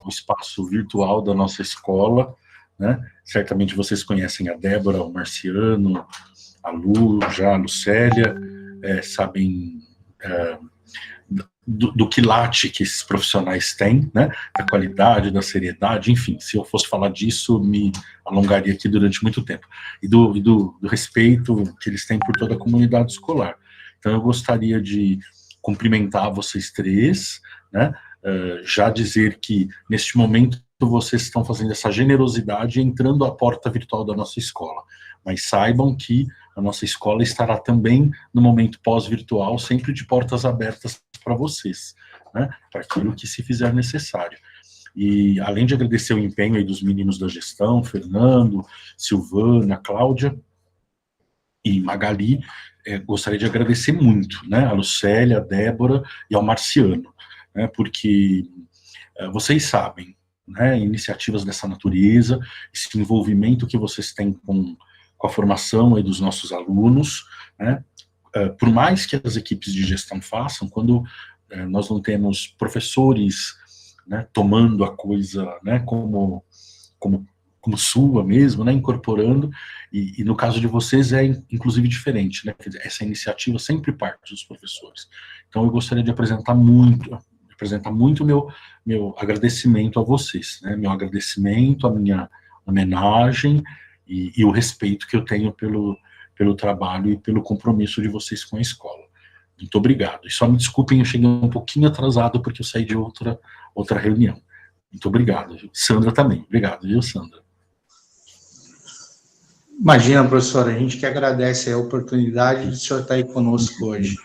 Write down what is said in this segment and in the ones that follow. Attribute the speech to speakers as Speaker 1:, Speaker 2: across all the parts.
Speaker 1: o espaço virtual da nossa escola, né? Certamente vocês conhecem a Débora, o Marciano, a Lu, já a Lucélia, sabem do quilate que esses profissionais têm, né? Da qualidade, da seriedade, enfim, se eu fosse falar disso, me alongaria aqui durante muito tempo. E do respeito que eles têm por toda a comunidade escolar. Então, eu gostaria de cumprimentar vocês três, né? Já dizer que, neste momento, vocês estão fazendo essa generosidade entrando à porta virtual da nossa escola. Mas saibam que a nossa escola estará também no momento pós-virtual, sempre de portas abertas para vocês, né? Para aquilo que se fizer necessário. E, além de agradecer o empenho aí dos meninos da gestão, Fernando, Silvana, Cláudia e Magali, gostaria de agradecer muito, né, a Lucélia, a Débora e ao Marciano, né, porque vocês sabem, né, iniciativas dessa natureza, esse envolvimento que vocês têm com a formação aí dos nossos alunos, né, por mais que as equipes de gestão façam, quando nós não temos professores, né, tomando a coisa, né, como sua mesmo, né, incorporando, e no caso de vocês é inclusive diferente, né, quer dizer, essa iniciativa sempre parte dos professores. Então eu gostaria de apresentar muito meu agradecimento a vocês, né, meu agradecimento, a minha homenagem e o respeito que eu tenho pelo trabalho e pelo compromisso de vocês com a escola. Muito obrigado. E só me desculpem, eu cheguei um pouquinho atrasado porque eu saí de outra reunião. Muito obrigado. Sandra também. Obrigado, viu, Sandra?
Speaker 2: Imagina, professora, a gente que agradece a oportunidade de o senhor estar aí conosco hoje.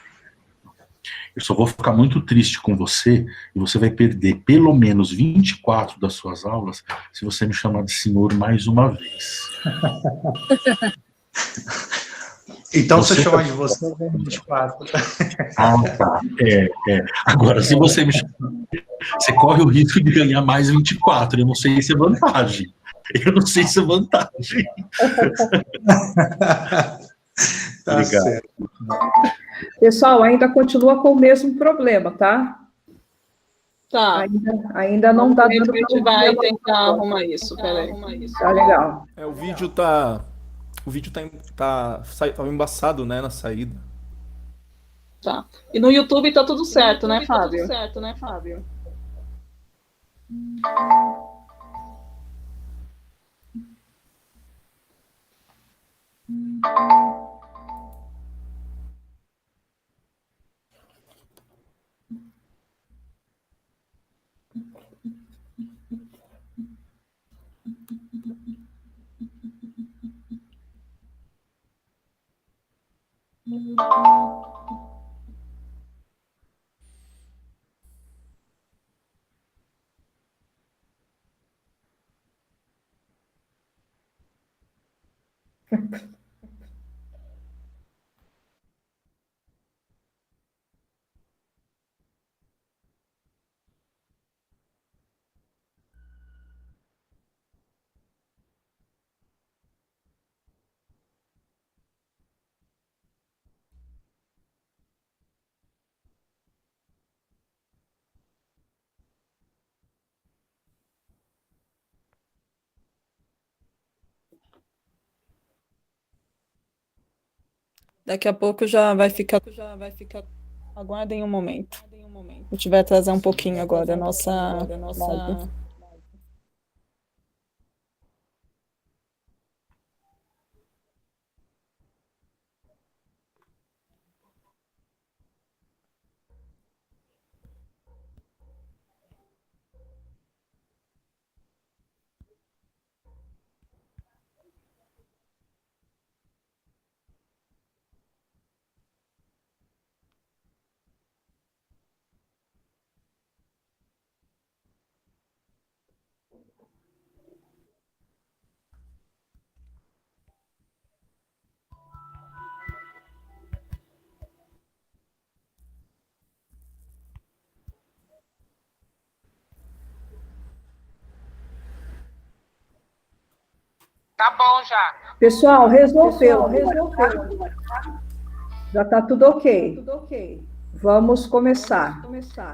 Speaker 1: Eu só vou ficar muito triste com você, e você vai perder pelo menos 24 das suas aulas se você me chamar de senhor mais uma vez.
Speaker 2: Então, se eu chamar de você, eu ganho 24.
Speaker 1: Ah, tá. Agora, se você me chamar, você corre o risco de ganhar mais 24. Eu não sei se é vantagem.
Speaker 2: Tá
Speaker 1: Obrigado.
Speaker 2: certo.
Speaker 3: Pessoal, ainda continua com o mesmo problema, tá?
Speaker 4: Tá.
Speaker 3: Ainda não está dando.
Speaker 4: A gente vai tentar arrumar isso, peraí.
Speaker 3: Tá legal.
Speaker 5: O vídeo tá embaçado, né, na saída.
Speaker 4: Tá. E no YouTube tá tudo certo, né, Fábio? Daqui a pouco já vai ficar. Aguardem um momento. A gente vai atrasar um pouquinho agora a nossa live.
Speaker 6: Tá bom já.
Speaker 3: Pessoal, resolveu. Já está tudo ok. Vamos começar.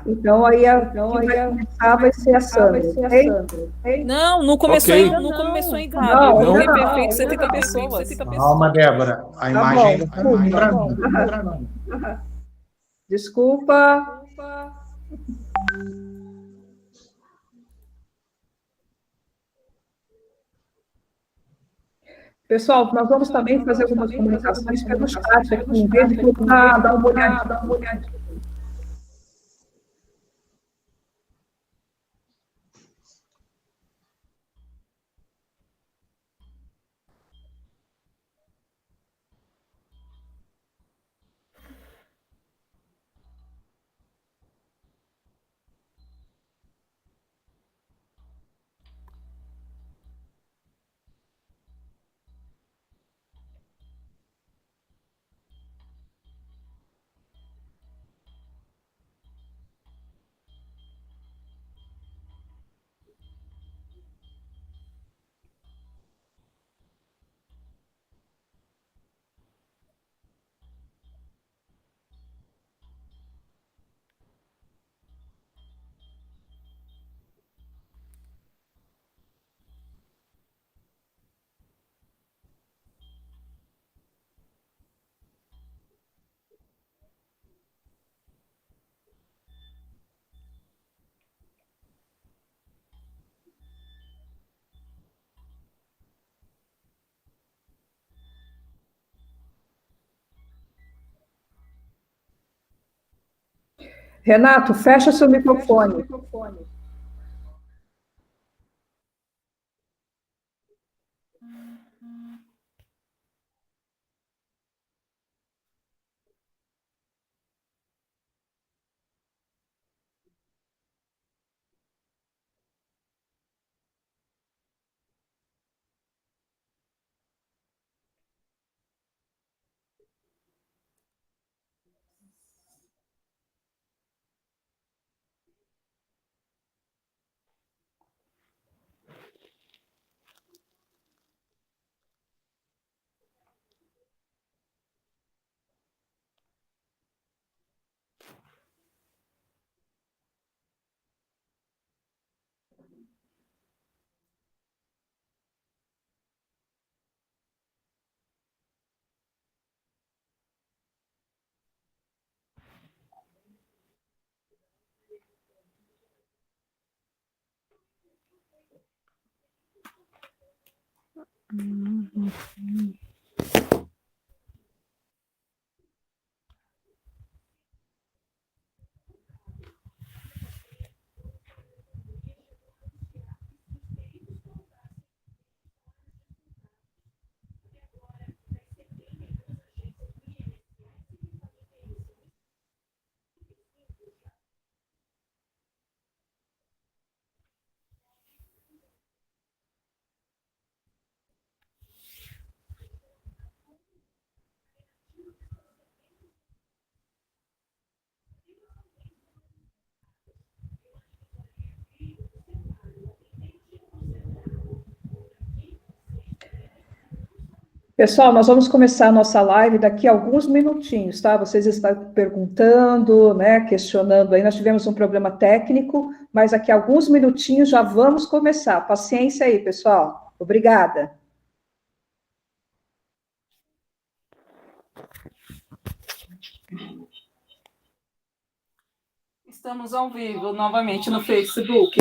Speaker 3: Então, aí vai começar vai ser a Sandra. Ok?
Speaker 4: Não começou,
Speaker 5: Ok.
Speaker 4: não começou ainda.
Speaker 3: Não,
Speaker 4: Eu vi
Speaker 3: não,
Speaker 4: perfeito 70 pessoas.
Speaker 2: Calma, Débora. A imagem ainda está ruim para mim.
Speaker 3: Desculpa. Pessoal, nós vamos também fazer algumas comunicações pelo chat aqui, em vez de procurar dar uma olhadinha. Renato, fecha seu microfone. Pessoal, nós vamos começar a nossa live daqui a alguns minutinhos, tá? Vocês estão perguntando, né, questionando aí. Nós tivemos um problema técnico, mas daqui a alguns minutinhos já vamos começar. Paciência aí, pessoal. Obrigada.
Speaker 4: Estamos ao vivo novamente no Facebook.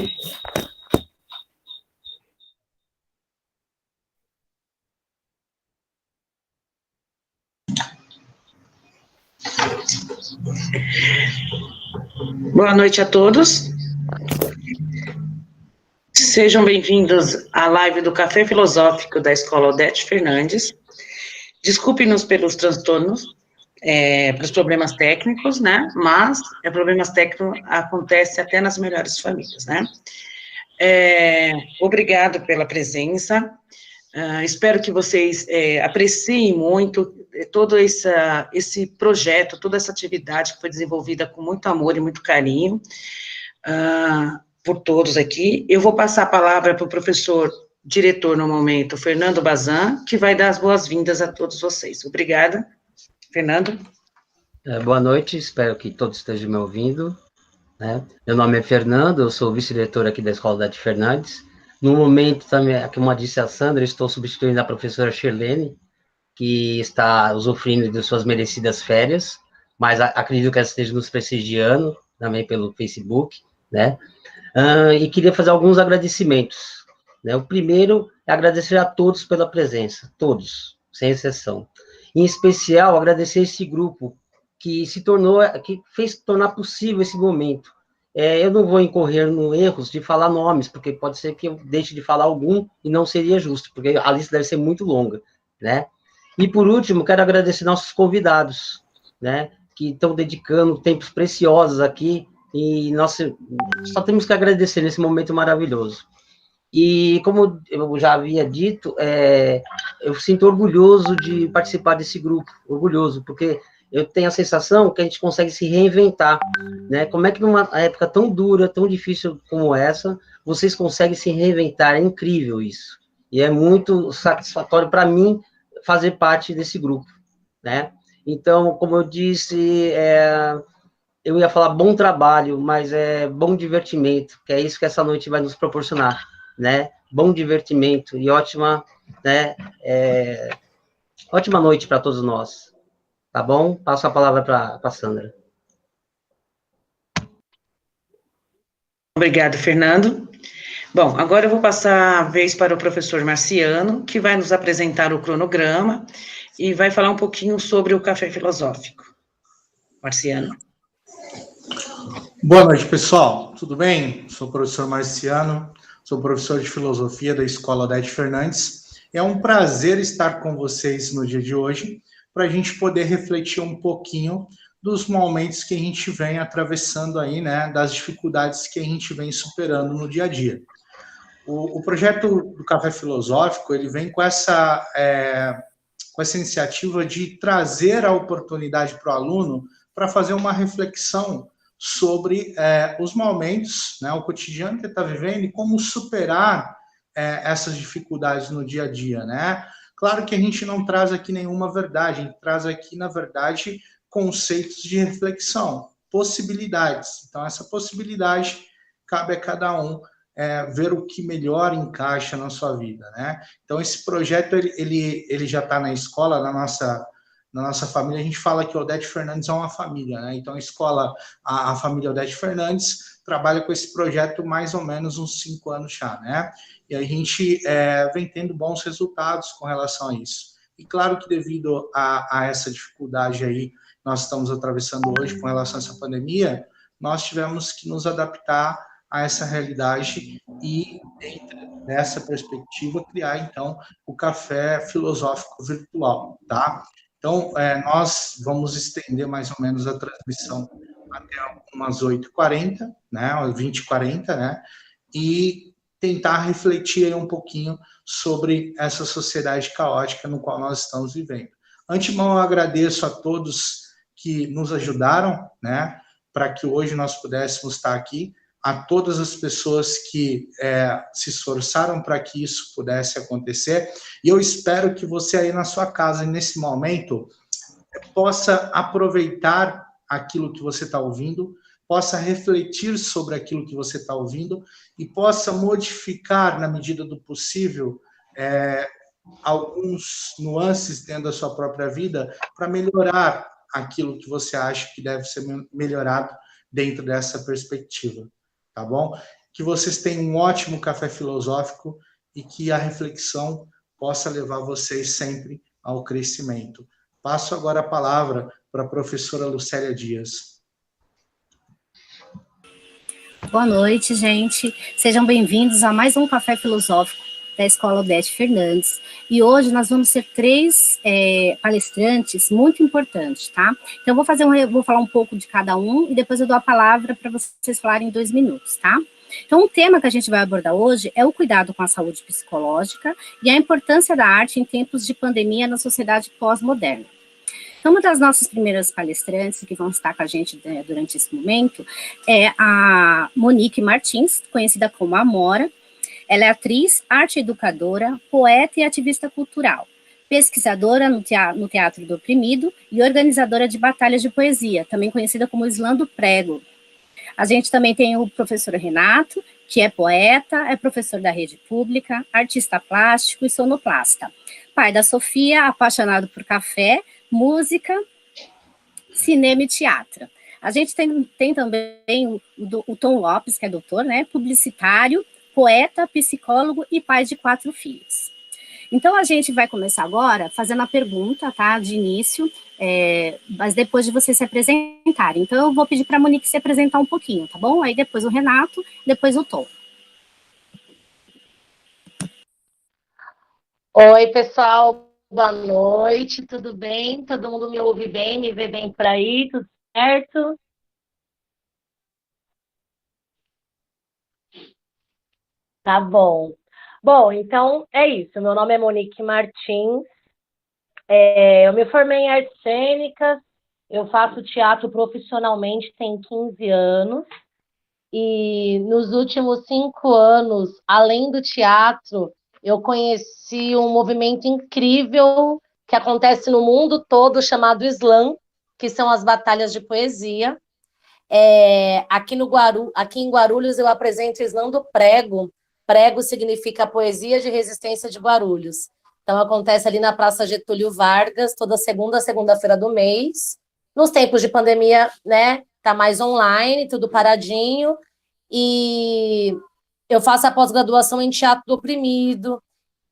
Speaker 7: Boa noite a todos. Sejam bem-vindos à live do Café Filosófico da Escola Odete Fernandes. Desculpe-nos pelos transtornos, pelos problemas técnicos, né? Mas problemas técnicos acontecem até nas melhores famílias, né? Obrigado pela presença. Espero que vocês apreciem muito todo esse projeto, toda essa atividade que foi desenvolvida com muito amor e muito carinho por todos aqui. Eu vou passar a palavra para o professor diretor, no momento, Fernando Bazan, que vai dar as boas-vindas a todos vocês. Obrigada. Fernando?
Speaker 8: Boa noite, espero que todos estejam me ouvindo, né? Meu nome é Fernando, eu sou vice-diretor aqui da Escola Odete Fernandes. No momento, também, como disse a Sandra, estou substituindo a professora Shirlene, que está usufruindo de suas merecidas férias, mas acredito que ela esteja nos prestigiando, também pelo Facebook, né? E queria fazer alguns agradecimentos, né? O primeiro é agradecer a todos pela presença, todos, sem exceção. Em especial, agradecer esse grupo que fez tornar possível esse momento. Eu não vou incorrer no erros de falar nomes, porque pode ser que eu deixe de falar algum e não seria justo, porque a lista deve ser muito longa, né? E, por último, quero agradecer nossos convidados, né, que estão dedicando tempos preciosos aqui, e nós só temos que agradecer nesse momento maravilhoso. E, como eu já havia dito, eu sinto orgulhoso de participar desse grupo, orgulhoso, porque eu tenho a sensação que a gente consegue se reinventar, né? Como é que numa época tão dura, tão difícil como essa, vocês conseguem se reinventar? É incrível isso. E é muito satisfatório para mim fazer parte desse grupo, né? Então, como eu disse, eu ia falar bom trabalho, mas é bom divertimento, que é isso que essa noite vai nos proporcionar, né? Bom divertimento e ótima, né? Ótima noite para todos nós. Tá bom? Passo a palavra para a Sandra.
Speaker 7: Obrigado, Fernando. Bom, agora eu vou passar a vez para o professor Marciano, que vai nos apresentar o cronograma e vai falar um pouquinho sobre o café filosófico. Marciano.
Speaker 2: Boa noite, pessoal. Tudo bem? Sou o professor Marciano, sou professor de filosofia da Escola Odete Fernandes. É um prazer estar com vocês no dia de hoje, para a gente poder refletir um pouquinho dos momentos que a gente vem atravessando aí, né, das dificuldades que a gente vem superando no dia a dia. O projeto do Café Filosófico, ele vem com essa iniciativa de trazer a oportunidade para o aluno para fazer uma reflexão sobre os momentos, né, o cotidiano que ele está vivendo e como superar essas dificuldades no dia a dia, né? Claro que a gente não traz aqui nenhuma verdade, a gente traz aqui, na verdade, conceitos de reflexão, possibilidades. Então, essa possibilidade cabe a cada um ver o que melhor encaixa na sua vida, né? Então, esse projeto, ele já está na escola, na nossa família, a gente fala que o Odete Fernandes é uma família, né? Então, a família Odete Fernandes trabalha com esse projeto mais ou menos uns 5 anos já, né? E a gente vem tendo bons resultados com relação a isso. E claro que devido a essa dificuldade aí, nós estamos atravessando hoje com relação a essa pandemia, nós tivemos que nos adaptar a essa realidade e, dentro dessa perspectiva, criar, então, o Café Filosófico Virtual, tá? Então, nós vamos estender mais ou menos a transmissão até umas 8h40, né, 20h40, né, e tentar refletir aí um pouquinho sobre essa sociedade caótica no qual nós estamos vivendo. Antemão, eu agradeço a todos que nos ajudaram, né, para que hoje nós pudéssemos estar aqui, a todas as pessoas que se esforçaram para que isso pudesse acontecer, e eu espero que você aí na sua casa, nesse momento, possa aproveitar aquilo que você está ouvindo, possa refletir sobre aquilo que você está ouvindo e possa modificar, na medida do possível, alguns nuances dentro da sua própria vida para melhorar aquilo que você acha que deve ser melhorado dentro dessa perspectiva, tá bom? Que vocês tenham um ótimo café filosófico e que a reflexão possa levar vocês sempre ao crescimento. Passo agora a palavra para a professora Lucélia Dias.
Speaker 9: Boa noite, gente. Sejam bem-vindos a mais um Café Filosófico da Escola Odete Fernandes. E hoje nós vamos ter 3 palestrantes muito importantes, tá? Então, vou falar um pouco de cada um e depois eu dou a palavra para vocês falarem em 2 minutos, tá? Então, o tema que a gente vai abordar hoje é o cuidado com a saúde psicológica e a importância da arte em tempos de pandemia na sociedade pós-moderna. Então, uma das nossas primeiras palestrantes que vão estar com a gente durante esse momento é a Monique Martins, conhecida como Amora. Ela é atriz, arte educadora, poeta e ativista cultural. pesquisadora no Teatro do Oprimido e organizadora de batalhas de poesia, também conhecida como Slam do Prego. A gente também tem o professor Renato, que é poeta, é professor da rede pública, artista plástico e sonoplasta. Pai da Sofia, apaixonado por café, música, cinema e teatro. A gente tem também o Tom Lopes, que é doutor, né, publicitário, poeta, psicólogo e pai de 4 filhos. Então, a gente vai começar agora fazendo a pergunta, tá, de início, mas depois de vocês se apresentarem. Então, eu vou pedir para a Monique se apresentar um pouquinho, tá bom? Aí depois o Renato, depois o Tom.
Speaker 10: Oi, pessoal, boa noite, tudo bem? Todo mundo me ouve bem, me vê bem por aí, tudo certo? Tá bom. Bom, então é isso. Meu nome é Monique Martins, eu me formei em artes cênicas, eu faço teatro profissionalmente tem 15 anos, e nos últimos 5 anos, além do teatro, eu conheci um movimento incrível que acontece no mundo todo, chamado Slam, que são as batalhas de poesia. Aqui em Guarulhos eu apresento Slam do Prego. Prego significa Poesia de Resistência de Guarulhos. Então acontece ali na Praça Getúlio Vargas, toda segunda-feira do mês. Nos tempos de pandemia, né, tá mais online, tudo paradinho. E eu faço a pós-graduação em Teatro do Oprimido,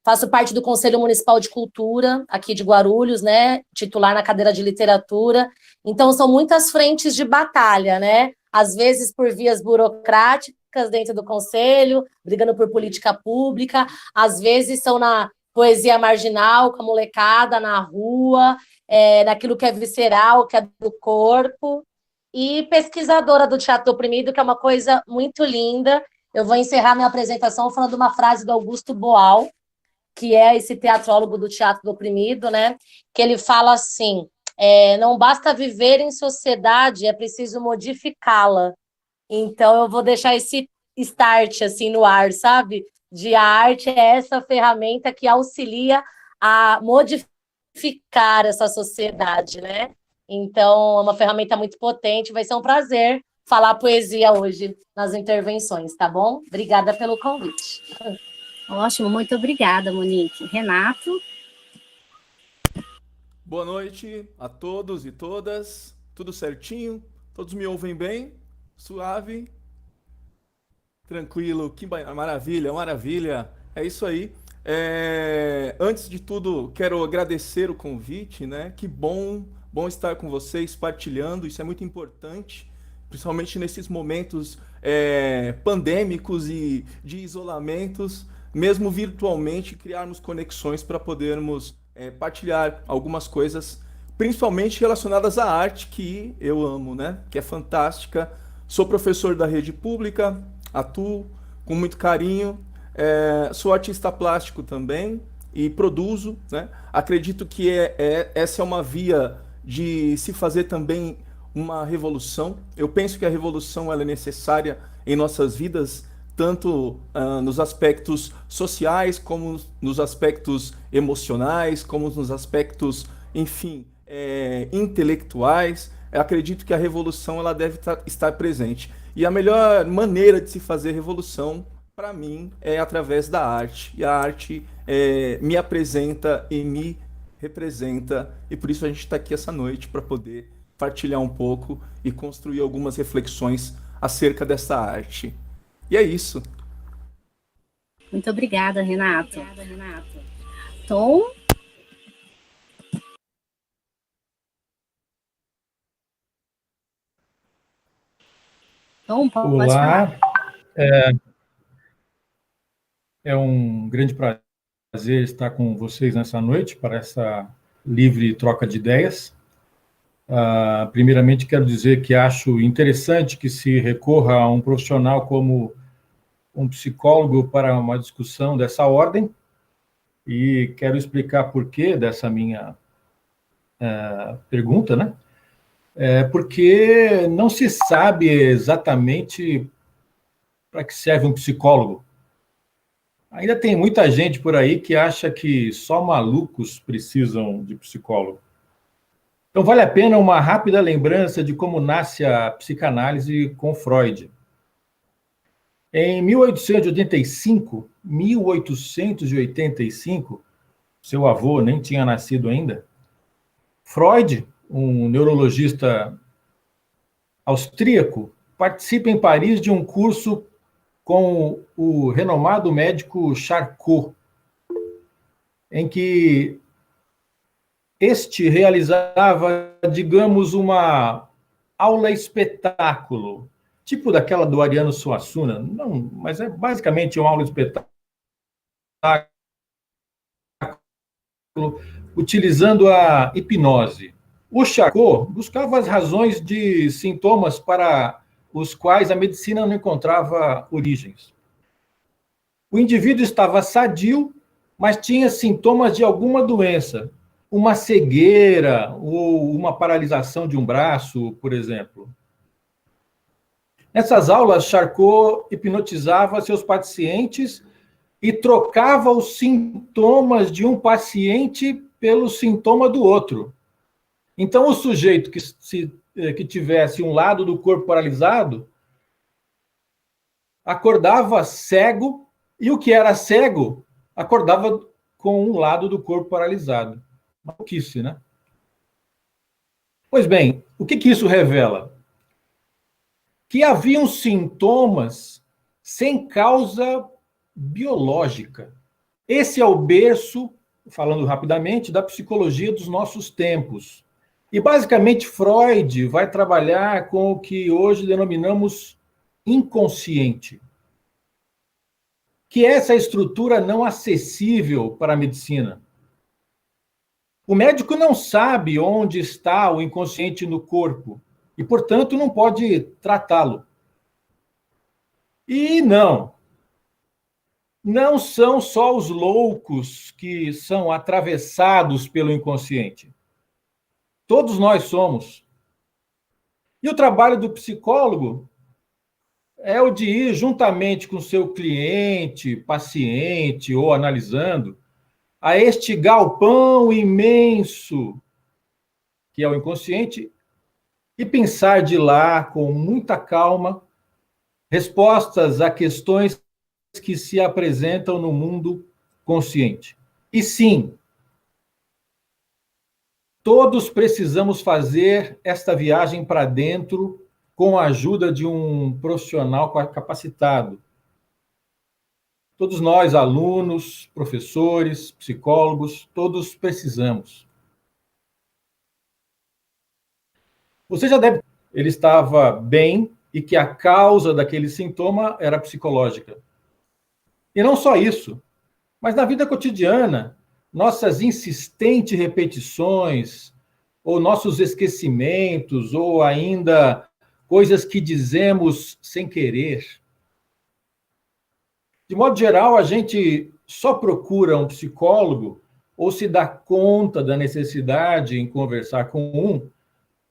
Speaker 10: faço parte do Conselho Municipal de Cultura, aqui de Guarulhos, né, titular na cadeira de literatura. Então, são muitas frentes de batalha, né, às vezes por vias burocráticas dentro do Conselho, brigando por política pública, às vezes são na poesia marginal, com a molecada, na rua, naquilo que é visceral, que é do corpo, e pesquisadora do Teatro do Oprimido, que é uma coisa muito linda. Eu vou encerrar minha apresentação falando uma frase do Augusto Boal, que é esse teatrólogo do Teatro do Oprimido, né? Que ele fala assim, não basta viver em sociedade, é preciso modificá-la. Então, eu vou deixar esse start, assim, no ar, sabe? De a arte é essa ferramenta que auxilia a modificar essa sociedade, né? Então, é uma ferramenta muito potente, vai ser um prazer falar poesia hoje nas intervenções, tá bom? Obrigada pelo convite.
Speaker 9: Ótimo, muito obrigada, Monique. Renato?
Speaker 5: Boa noite a todos e todas. Tudo certinho? Todos me ouvem bem? Suave? Tranquilo? Que maravilha, maravilha. É isso aí. Antes de tudo, quero agradecer o convite, né? Que bom estar com vocês, partilhando. Isso é muito importante, principalmente nesses momentos pandêmicos e de isolamentos. Mesmo virtualmente, criarmos conexões para podermos partilhar algumas coisas, principalmente relacionadas à arte, que eu amo, né? Que é fantástica. Sou professor da rede pública, atuo com muito carinho, sou artista plástico também e produzo, né? Acredito que essa é uma via de se fazer também uma revolução. Eu penso que a revolução ela é necessária em nossas vidas, tanto nos aspectos sociais, como nos aspectos emocionais, como nos aspectos, enfim, intelectuais. Eu acredito que a revolução ela deve estar presente. E a melhor maneira de se fazer revolução, para mim, é através da arte. E a arte me apresenta e me representa. E por isso a gente está aqui essa noite, para poder partilhar um pouco e construir algumas reflexões acerca dessa arte. E é isso.
Speaker 9: Muito obrigada, Renato. Tom? Tom, pode
Speaker 11: Olá.
Speaker 9: falar.
Speaker 11: É um grande prazer estar com vocês nessa noite para essa livre troca de ideias. Primeiramente, quero dizer que acho interessante que se recorra a um profissional como um psicólogo para uma discussão dessa ordem, e quero explicar por que dessa minha pergunta, né? Porque não se sabe exatamente para que serve um psicólogo. Ainda tem muita gente por aí que acha que só malucos precisam de psicólogo. Então, vale a pena uma rápida lembrança de como nasce a psicanálise com Freud. Em 1885, seu avô nem tinha nascido ainda, Freud, um neurologista austríaco, participa em Paris de um curso com o renomado médico Charcot, em que este realizava, digamos, uma aula espetáculo, tipo daquela do Ariano Suassuna, não, mas é basicamente uma aula espetáculo, utilizando a hipnose. O Charcot buscava as razões de sintomas para os quais a medicina não encontrava origens. O indivíduo estava sadio, mas tinha sintomas de alguma doença, uma cegueira ou uma paralisação de um braço, por exemplo. Nessas aulas, Charcot hipnotizava seus pacientes e trocava os sintomas de um paciente pelo sintoma do outro. Então, o sujeito que tivesse um lado do corpo paralisado acordava cego, e o que era cego acordava com um lado do corpo paralisado. Maluquice, né? Pois bem, o que isso revela? Que haviam sintomas sem causa biológica. Esse é o berço, falando rapidamente, da psicologia dos nossos tempos. E, basicamente, Freud vai trabalhar com o que hoje denominamos inconsciente, que é essa estrutura não acessível para a medicina. O médico não sabe onde está o inconsciente no corpo e, portanto, não pode tratá-lo. E não são só os loucos que são atravessados pelo inconsciente. Todos nós somos. E o trabalho do psicólogo é o de ir juntamente com seu cliente, paciente ou analisando a este galpão imenso que é o inconsciente e pensar de lá com muita calma respostas a questões que se apresentam no mundo consciente. E sim, todos precisamos fazer esta viagem para dentro com a ajuda de um profissional capacitado. Todos nós, alunos, professores, psicólogos, todos precisamos. Você já deve... Ele estava bem e que a causa daquele sintoma era psicológica. E não só isso, mas na vida cotidiana, nossas insistentes repetições, ou nossos esquecimentos, ou ainda coisas que dizemos sem querer. De modo geral, a gente só procura um psicólogo ou se dá conta da necessidade em conversar com um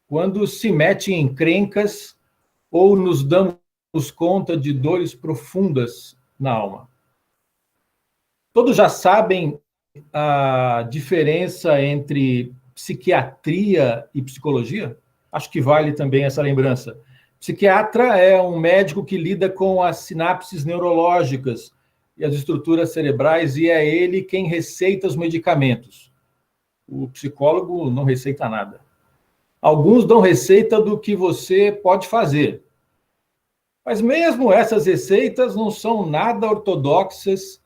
Speaker 11: quando se mete em encrencas ou nos damos conta de dores profundas na alma. Todos já sabem a diferença entre psiquiatria e psicologia? Acho que vale também essa lembrança. Psiquiatra é um médico que lida com as sinapses neurológicas e as estruturas cerebrais, e é ele quem receita os medicamentos. O psicólogo não receita nada. Alguns dão receita do que você pode fazer. Mas mesmo essas receitas não são nada ortodoxas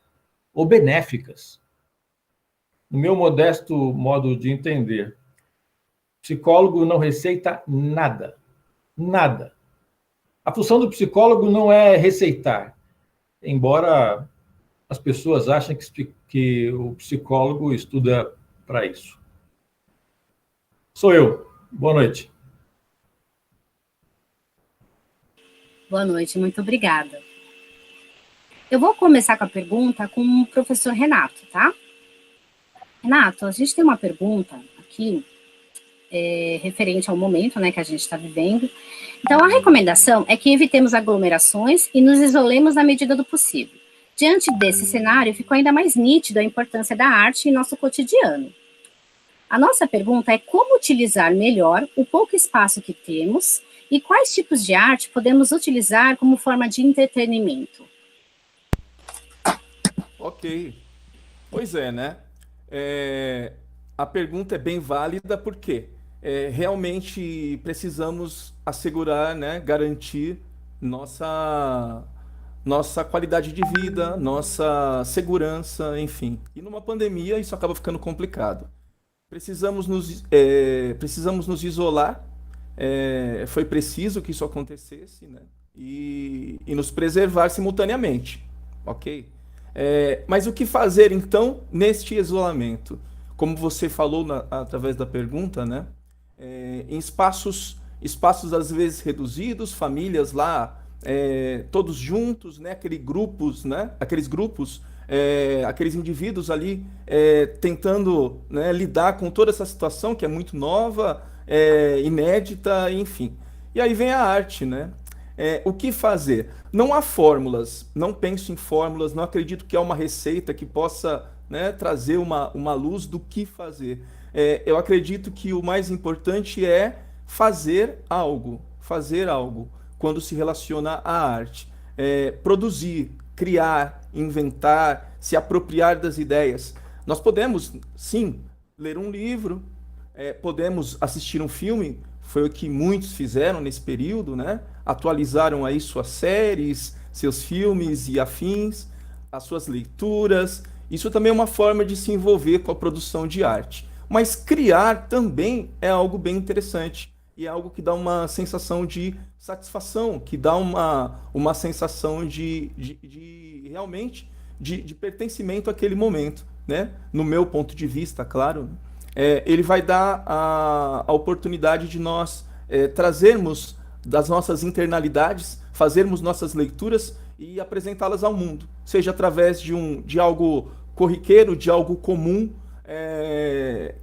Speaker 11: ou benéficas. No meu modesto modo de entender, psicólogo não receita nada. Nada. A função do psicólogo não é receitar, embora as pessoas achem que o psicólogo estuda para isso. Sou eu. Boa noite.
Speaker 9: Boa noite, muito obrigada. Eu vou começar com a pergunta com o professor Renato, tá? Renato, a gente tem uma pergunta aqui, referente ao momento, né, que a gente está vivendo. Então, a recomendação é que evitemos aglomerações e nos isolemos na medida do possível. Diante desse cenário, ficou ainda mais nítido a importância da arte em nosso cotidiano. A nossa pergunta é como utilizar melhor o pouco espaço que temos e quais tipos de arte podemos utilizar como forma de entretenimento.
Speaker 5: Ok. Pois é, né? A pergunta é bem válida porque realmente precisamos assegurar, né, garantir nossa qualidade de vida, nossa segurança, enfim. E numa pandemia isso acaba ficando complicado. Precisamos nos isolar, foi preciso que isso acontecesse, né? E nos preservar simultaneamente, ok? Mas o que fazer, então, neste isolamento? Como você falou através da pergunta, né? Em espaços às vezes reduzidos, famílias lá, todos juntos, né? Aqueles grupos, aqueles indivíduos ali tentando, né, lidar com toda essa situação que é muito nova, inédita, enfim. E aí vem a arte, né? O que fazer? Não há fórmulas, não penso em fórmulas, não acredito que há uma receita que possa, né, trazer uma luz do que fazer. Eu acredito que o mais importante é fazer algo quando se relaciona à arte. Produzir, criar, inventar, se apropriar das ideias. Nós podemos, sim, ler um livro, podemos assistir um filme, foi o que muitos fizeram nesse período, né? Atualizaram aí suas séries, seus filmes e afins, as suas leituras. Isso também é uma forma de se envolver com a produção de arte. Mas criar também é algo bem interessante e é algo que dá uma sensação de satisfação, que dá uma sensação realmente de pertencimento àquele momento, né? No meu ponto de vista, claro. Ele vai dar a oportunidade de nós trazermos das nossas internalidades, fazermos nossas leituras e apresentá-las ao mundo, seja através de algo corriqueiro, de algo comum,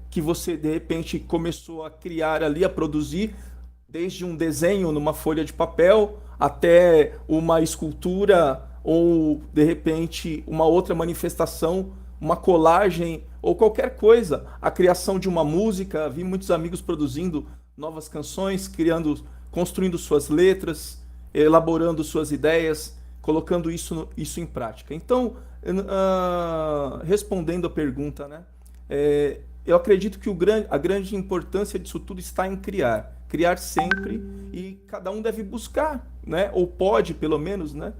Speaker 5: que você de repente começou a criar ali, a produzir, desde um desenho numa folha de papel até uma escultura ou de repente uma outra manifestação, uma colagem ou qualquer coisa, a criação de uma música. Vi muitos amigos produzindo novas canções, construindo suas letras, elaborando suas ideias, colocando isso em prática. Então, respondendo a pergunta, né, eu acredito que a grande importância disso tudo está em criar sempre, e cada um deve buscar, né, ou pode pelo menos, né,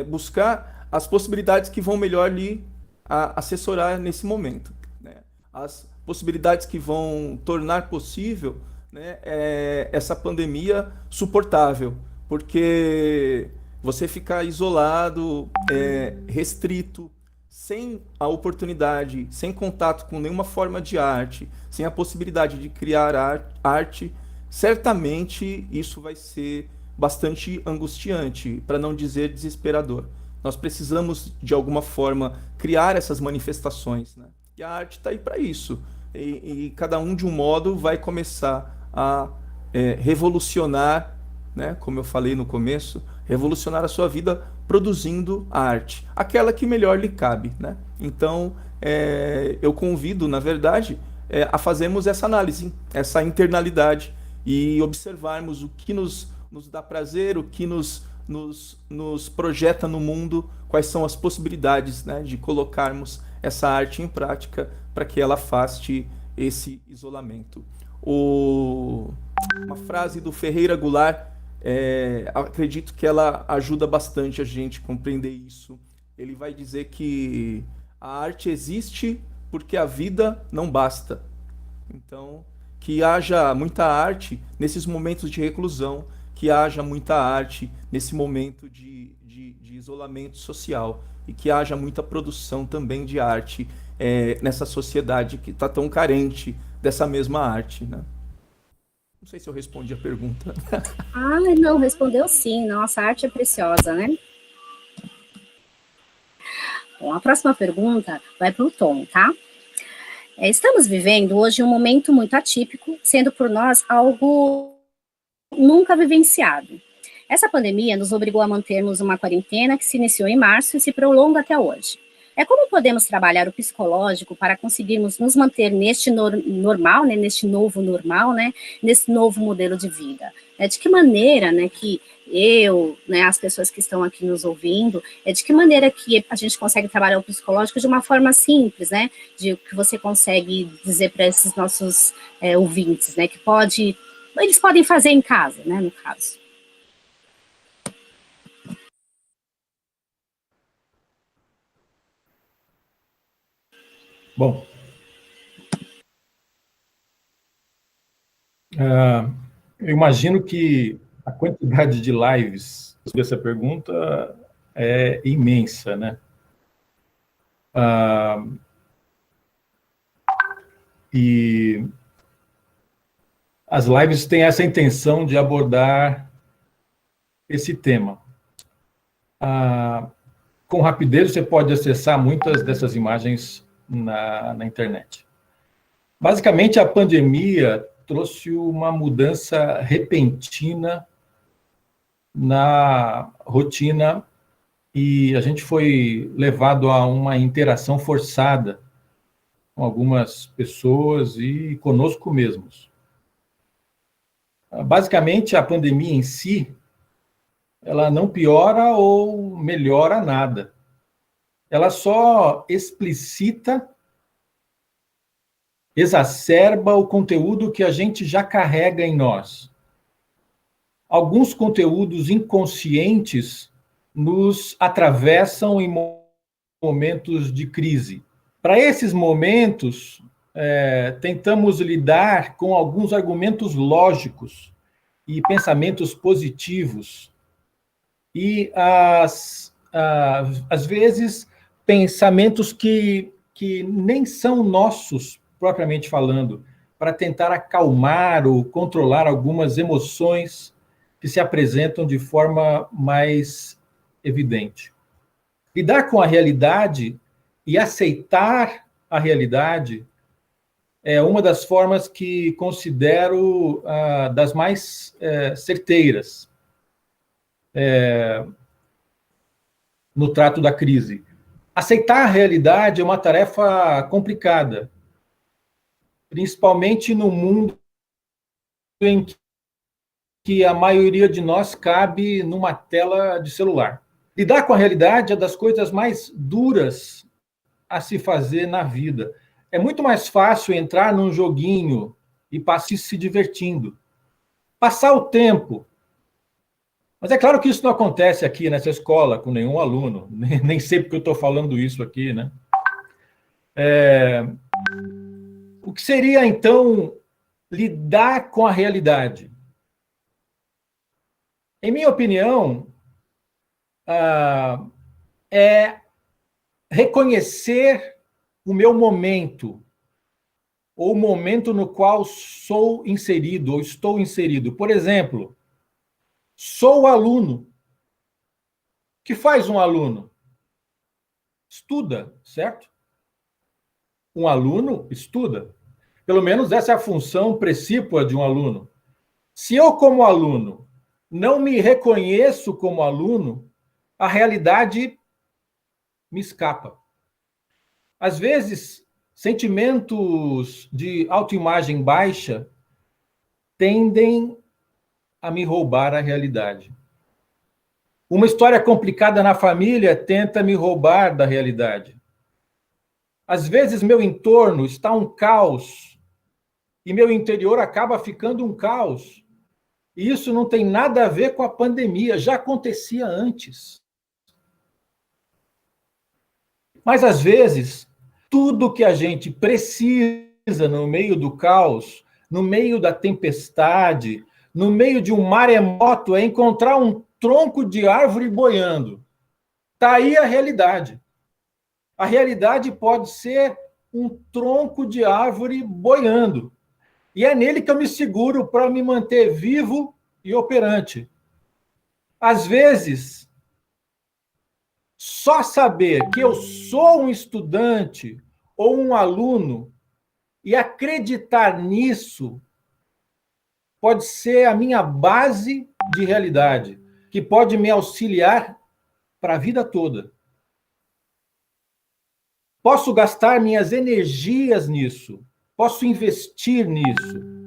Speaker 5: buscar as possibilidades que vão melhor lhe assessorar nesse momento, né? As possibilidades que vão tornar possível, né, essa pandemia suportável, porque você ficar isolado, restrito, sem a oportunidade, sem contato com nenhuma forma de arte, sem a possibilidade de criar arte, certamente isso vai ser bastante angustiante, para não dizer desesperador. Nós precisamos, de alguma forma, criar essas manifestações, né? E a arte está aí para isso. E cada um, de um modo, vai começar a revolucionar, né? Como eu falei no começo, revolucionar a sua vida produzindo a arte, aquela que melhor lhe cabe, né? Então, eu convido, na verdade, a fazermos essa análise, essa internalidade, e observarmos o que nos dá prazer, o que nos projeta no mundo, quais são as possibilidades, né, de colocarmos essa arte em prática para que ela afaste esse isolamento. Uma frase do Ferreira Goulart, acredito que ela ajuda bastante a gente a compreender isso. Ele vai dizer que a arte existe porque a vida não basta. Então, que haja muita arte nesses momentos de reclusão, que haja muita arte nesse momento de isolamento social, e que haja muita produção também de arte nessa sociedade que está tão carente dessa mesma arte, né? Não sei se eu respondi a pergunta.
Speaker 9: Não, respondeu sim. Nossa, a arte é preciosa, né? Bom, a próxima pergunta vai para o Tom, tá? Estamos vivendo hoje um momento muito atípico, sendo por nós algo nunca vivenciado. Essa pandemia nos obrigou a mantermos uma quarentena que se iniciou em março e se prolonga até hoje. Como podemos trabalhar o psicológico para conseguirmos nos manter neste normal, né, neste novo normal, né, nesse novo modelo de vida? De que maneira, né, que eu, né, as pessoas que estão aqui nos ouvindo, de que maneira que a gente consegue trabalhar o psicológico de uma forma simples, né, de que você consegue dizer para esses nossos ouvintes, né, que eles podem fazer em casa, né, no caso.
Speaker 11: Bom, eu imagino que a quantidade de lives sobre essa pergunta é imensa, né? E as lives têm essa intenção de abordar esse tema. Com rapidez, você pode acessar muitas dessas imagens na internet. Basicamente, a pandemia trouxe uma mudança repentina na rotina e a gente foi levado a uma interação forçada com algumas pessoas e conosco mesmos. Basicamente, a pandemia em si, ela não piora ou melhora nada. Ela só explicita, exacerba o conteúdo que a gente já carrega em nós. Alguns conteúdos inconscientes nos atravessam em momentos de crise. Para esses momentos, tentamos lidar com alguns argumentos lógicos e pensamentos positivos. E, às vezes, pensamentos que nem são nossos, propriamente falando, para tentar acalmar ou controlar algumas emoções que se apresentam de forma mais evidente. Lidar com a realidade e aceitar a realidade é uma das formas que considero das mais certeiras no trato da crise. Aceitar a realidade é uma tarefa complicada, principalmente no mundo em que a maioria de nós cabe numa tela de celular. Lidar com a realidade é das coisas mais duras a se fazer na vida. É muito mais fácil entrar num joguinho e passar se divertindo. Passar o tempo. Mas é claro que isso não acontece aqui nessa escola com nenhum aluno. Nem sei porque eu estou falando isso aqui, né? O que seria, então, lidar com a realidade? Em minha opinião, é reconhecer o meu momento, ou o momento no qual sou inserido, ou estou inserido. Por exemplo, sou aluno. O que faz um aluno? Estuda, certo? Um aluno estuda. Pelo menos essa é a função precípua de um aluno. Se eu, como aluno, não me reconheço como aluno, a realidade me escapa. Às vezes, sentimentos de autoimagem baixa tendem a me roubar a realidade. Uma história complicada na família tenta me roubar da realidade. Às vezes, meu entorno está um caos e meu interior acaba ficando um caos. E isso não tem nada a ver com a pandemia, já acontecia antes. Mas, às vezes, tudo que a gente precisa no meio do caos, no meio da tempestade, no meio de um maremoto, é encontrar um tronco de árvore boiando. Está aí a realidade. A realidade pode ser um tronco de árvore boiando. E é nele que eu me seguro para me manter vivo e operante. Às vezes, só saber que eu sou um estudante ou um aluno e acreditar nisso pode ser a minha base de realidade. que pode me auxiliar para a vida toda. Posso gastar minhas energias nisso, posso investir nisso.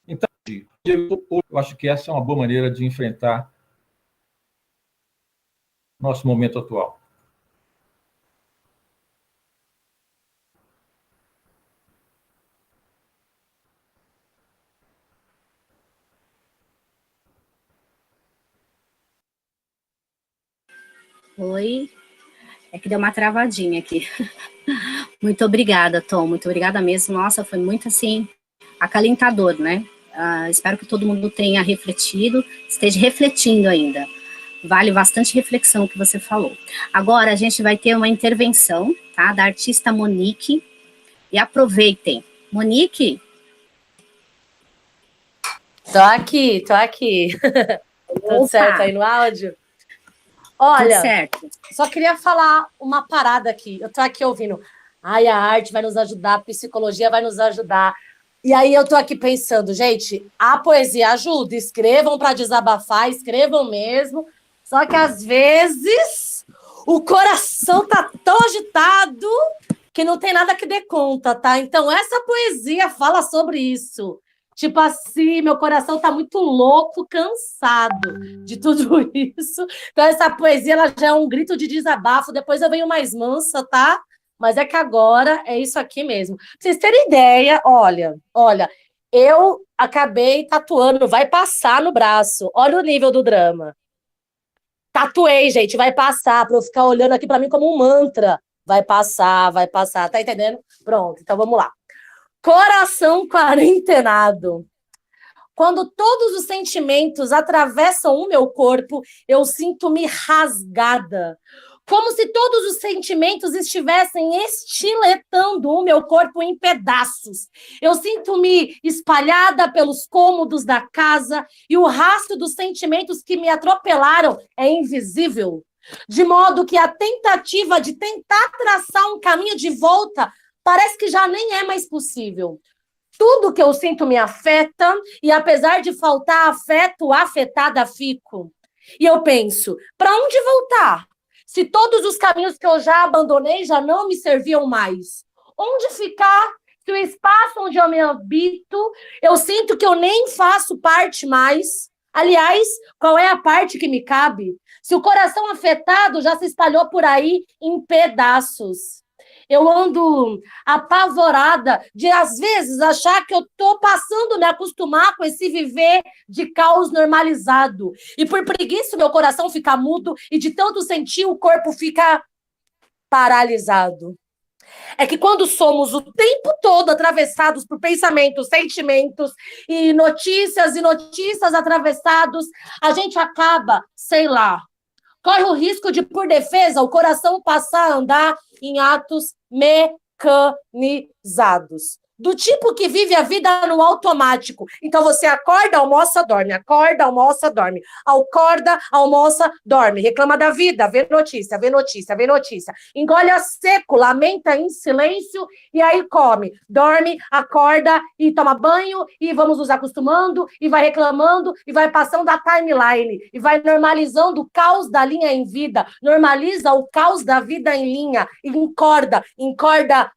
Speaker 11: Então, eu acho que essa é uma boa maneira de enfrentar nosso momento atual.
Speaker 9: Oi, é que deu uma travadinha aqui. Muito obrigada, Tom, muito obrigada mesmo. Nossa, foi muito, assim, acalentador, né? Espero que todo mundo tenha refletido, esteja refletindo ainda. Vale bastante reflexão o que você falou. Agora a gente vai ter uma intervenção, tá, da artista Monique, e aproveitem. Monique?
Speaker 10: Tô aqui. Tudo certo aí no áudio? Olha,
Speaker 9: Tudo certo.
Speaker 10: Só queria falar uma parada aqui. Eu tô aqui ouvindo, ai, a arte vai nos ajudar, a psicologia vai nos ajudar. E aí eu tô aqui pensando, gente, a poesia ajuda, escrevam para desabafar, escrevam mesmo. Só que às vezes o coração tá tão agitado que não tem nada que dê conta, tá? Então essa poesia fala sobre isso. Tipo assim, meu coração tá muito louco, cansado de tudo isso. Então essa poesia ela já é um grito de desabafo. Depois eu venho mais mansa, tá? Mas é que agora é isso aqui mesmo. Pra vocês terem ideia, olha, eu acabei tatuando, vai passar no braço. Olha o nível do drama. Tatuei, gente, vai passar, para eu ficar olhando aqui para mim como um mantra. Vai passar, tá entendendo? Pronto, então vamos lá. Coração quarentenado. Quando todos os sentimentos atravessam o meu corpo, eu sinto-me rasgada. Como se todos os sentimentos estivessem estiletando o meu corpo em pedaços. Eu sinto-me espalhada pelos cômodos da casa e o rastro dos sentimentos que me atropelaram é invisível. De modo que a tentativa de tentar traçar um caminho de volta parece que já nem é mais possível. Tudo que eu sinto me afeta e, apesar de faltar afeto, afetada fico. E eu penso, para onde voltar? Se todos os caminhos que eu já abandonei já não me serviam mais. Onde ficar se o espaço onde eu me habito, eu sinto que eu nem faço parte mais? Aliás, qual é a parte que me cabe? Se o coração afetado já se espalhou por aí em pedaços. Eu ando apavorada de, às vezes, achar que eu estou passando a me acostumar com esse viver de caos normalizado. E por preguiça, meu coração fica mudo e de tanto sentir, o corpo fica paralisado. É que quando somos o tempo todo atravessados por pensamentos, sentimentos e notícias atravessados, a gente acaba, sei lá, corre o risco de, por defesa, o coração passar a andar em atos mecanizados. Do tipo que vive a vida no automático. Então você acorda, almoça, dorme. Acorda, almoça, dorme. Acorda, almoça, dorme. Reclama da vida, vê notícia. Engole a seco, lamenta em silêncio e aí come. Dorme, acorda e toma banho e vamos nos acostumando e vai reclamando e vai passando a timeline e vai normalizando o caos da linha em vida. Normaliza o caos da vida em linha. Encorda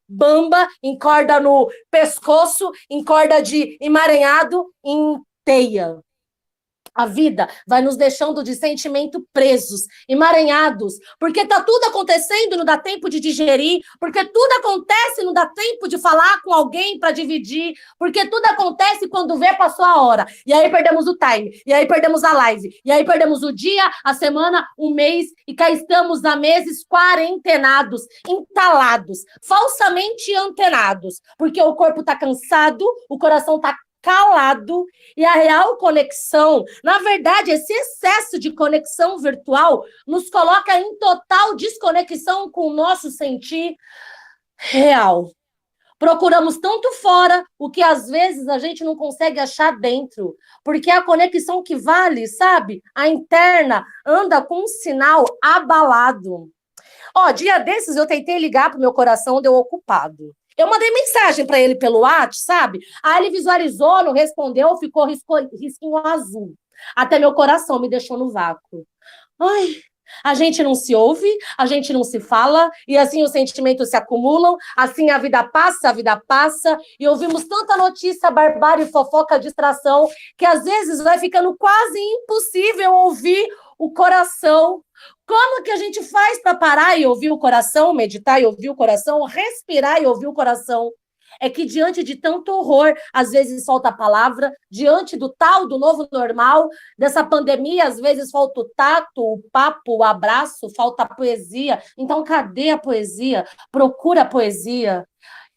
Speaker 10: bamba, encorda no pescoço, em corda de emaranhado, em teia. A vida vai nos deixando de sentimento presos, emaranhados, porque tá tudo acontecendo, não dá tempo de digerir, porque tudo acontece, não dá tempo de falar com alguém para dividir, porque tudo acontece quando vê, passou a hora, e aí perdemos o time, e aí perdemos a live, e aí perdemos o dia, a semana, o mês, e cá estamos há meses quarentenados, entalados, falsamente antenados, porque o corpo tá cansado, o coração tá calado, e a real conexão, na verdade, esse excesso de conexão virtual nos coloca em total desconexão com o nosso sentir real. Procuramos tanto fora o que às vezes a gente não consegue achar dentro, porque a conexão que vale, sabe? A interna anda com um sinal abalado. Dia desses eu tentei ligar pro meu coração, deu ocupado. Eu mandei mensagem para ele pelo WhatsApp, sabe? Aí ele visualizou, não respondeu, ficou risquinho azul. Até meu coração me deixou no vácuo. Ai, a gente não se ouve, a gente não se fala, e assim os sentimentos se acumulam, assim a vida passa, e ouvimos tanta notícia, barbárie, fofoca, distração, que às vezes vai ficando quase impossível ouvir o coração. Como que a gente faz para parar e ouvir o coração, meditar e ouvir o coração, respirar e ouvir o coração? É que diante de tanto horror, às vezes falta a palavra, diante do tal, do novo normal, dessa pandemia, às vezes falta o tato, o papo, o abraço, falta a poesia. Então, cadê a poesia? Procura a poesia.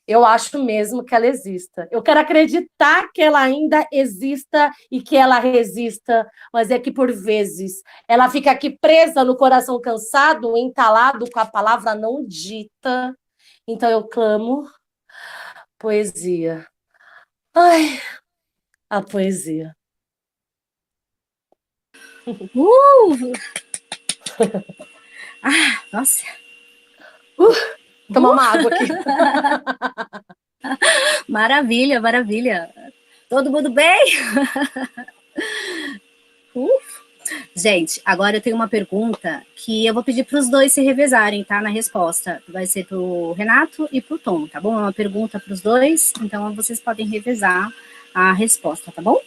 Speaker 10: Eu acho mesmo que ela exista. Eu quero acreditar que ela ainda exista e que ela resista, mas é que, por vezes, ela fica aqui presa no coração cansado, entalado com a palavra não dita. Então, eu clamo poesia. Ai, a poesia.
Speaker 9: Nossa.
Speaker 10: Tomar uma água aqui.
Speaker 9: Maravilha, maravilha. Todo mundo bem? Gente, agora eu tenho uma pergunta que eu vou pedir para os dois se revezarem, tá? Na resposta. Vai ser para o Renato e para o Tom, tá bom? É uma pergunta para os dois, então vocês podem revezar a resposta, tá bom?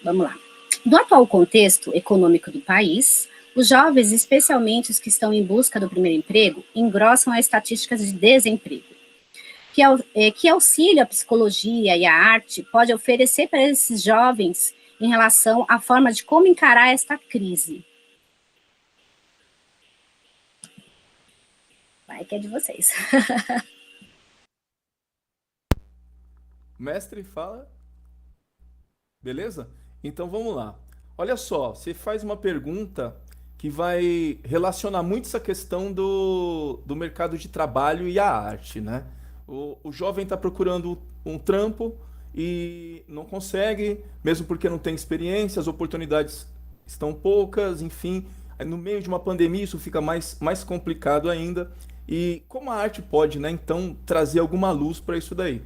Speaker 9: Vamos lá. No atual contexto econômico do país, os jovens, especialmente os que estão em busca do primeiro emprego, engrossam as estatísticas de desemprego. Que auxílio a psicologia e a arte pode oferecer para esses jovens em relação à forma de como encarar esta crise? Vai que é de vocês.
Speaker 5: Mestre, fala. Beleza? Então vamos lá. Olha só, você faz uma pergunta que vai relacionar muito essa questão do mercado de trabalho e a arte, né? O jovem está procurando um trampo e não consegue, mesmo porque não tem experiência, as oportunidades estão poucas, enfim. No meio de uma pandemia isso fica mais complicado ainda. E como a arte pode, né, então, trazer alguma luz para isso daí?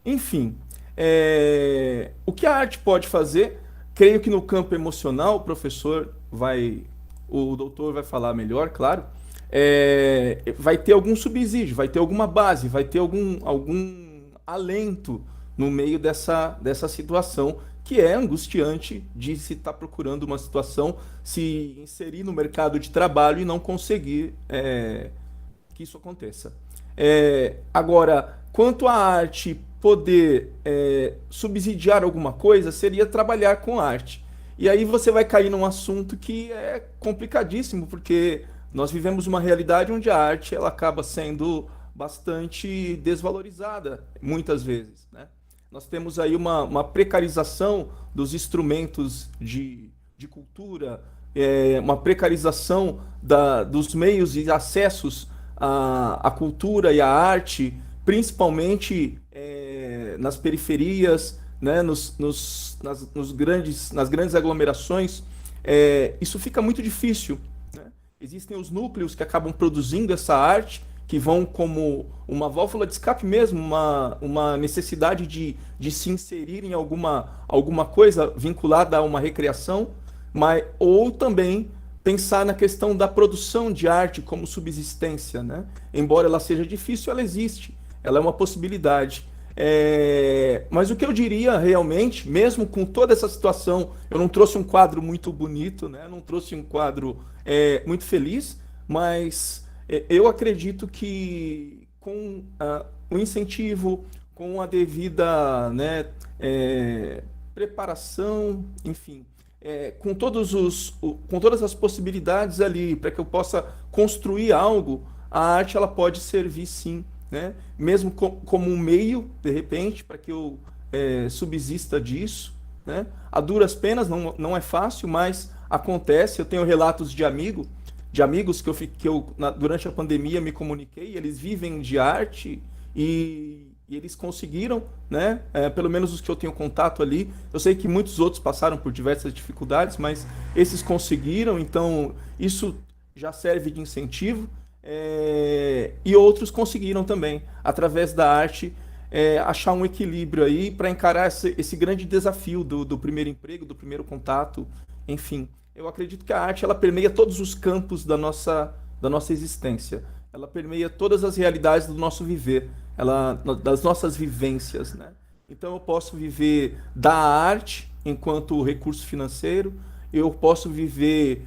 Speaker 5: Enfim, o que a arte pode fazer, creio que no campo emocional, o doutor vai falar melhor, claro, vai ter algum subsídio, vai ter alguma base, vai ter algum alento no meio dessa situação que é angustiante de se estar procurando uma situação, se inserir no mercado de trabalho e não conseguir que isso aconteça. Agora, quanto à arte poder subsidiar alguma coisa, seria trabalhar com arte. E aí você vai cair num assunto que é complicadíssimo, porque nós vivemos uma realidade onde a arte ela acaba sendo bastante desvalorizada, muitas vezes, né? Nós temos aí uma precarização dos instrumentos de cultura, uma precarização dos meios e acessos à cultura e à arte, principalmente nas periferias, né, nas grandes aglomerações. Isso fica muito difícil, né? Existem os núcleos que acabam produzindo essa arte, que vão como uma válvula de escape mesmo, uma necessidade de se inserir em alguma coisa vinculada a uma recreação, ou também pensar na questão da produção de arte como subsistência, né? Embora ela seja difícil, ela existe, ela é uma possibilidade. Mas o que eu diria realmente, mesmo com toda essa situação, eu não trouxe um quadro muito bonito, né? Não trouxe um quadro muito feliz, mas eu acredito que com o incentivo, com a devida, né, preparação, enfim, com todas as possibilidades ali para que eu possa construir algo, a arte ela pode servir sim, né? Mesmo como um meio, de repente, para que eu subsista disso, né? A duras penas, não é fácil, mas acontece. Eu tenho relatos de amigos que eu durante a pandemia me comuniquei, eles vivem de arte e eles conseguiram, né? Pelo menos os que eu tenho contato ali. Eu sei que muitos outros passaram por diversas dificuldades, mas esses conseguiram, então isso já serve de incentivo. e outros conseguiram também, através da arte, achar um equilíbrio aí para encarar esse grande desafio do primeiro emprego, do primeiro contato, enfim. Eu acredito que a arte ela permeia todos os campos da nossa existência. Ela permeia todas as realidades do nosso viver, das nossas vivências, né? Então eu posso viver da arte enquanto recurso financeiro, eu posso viver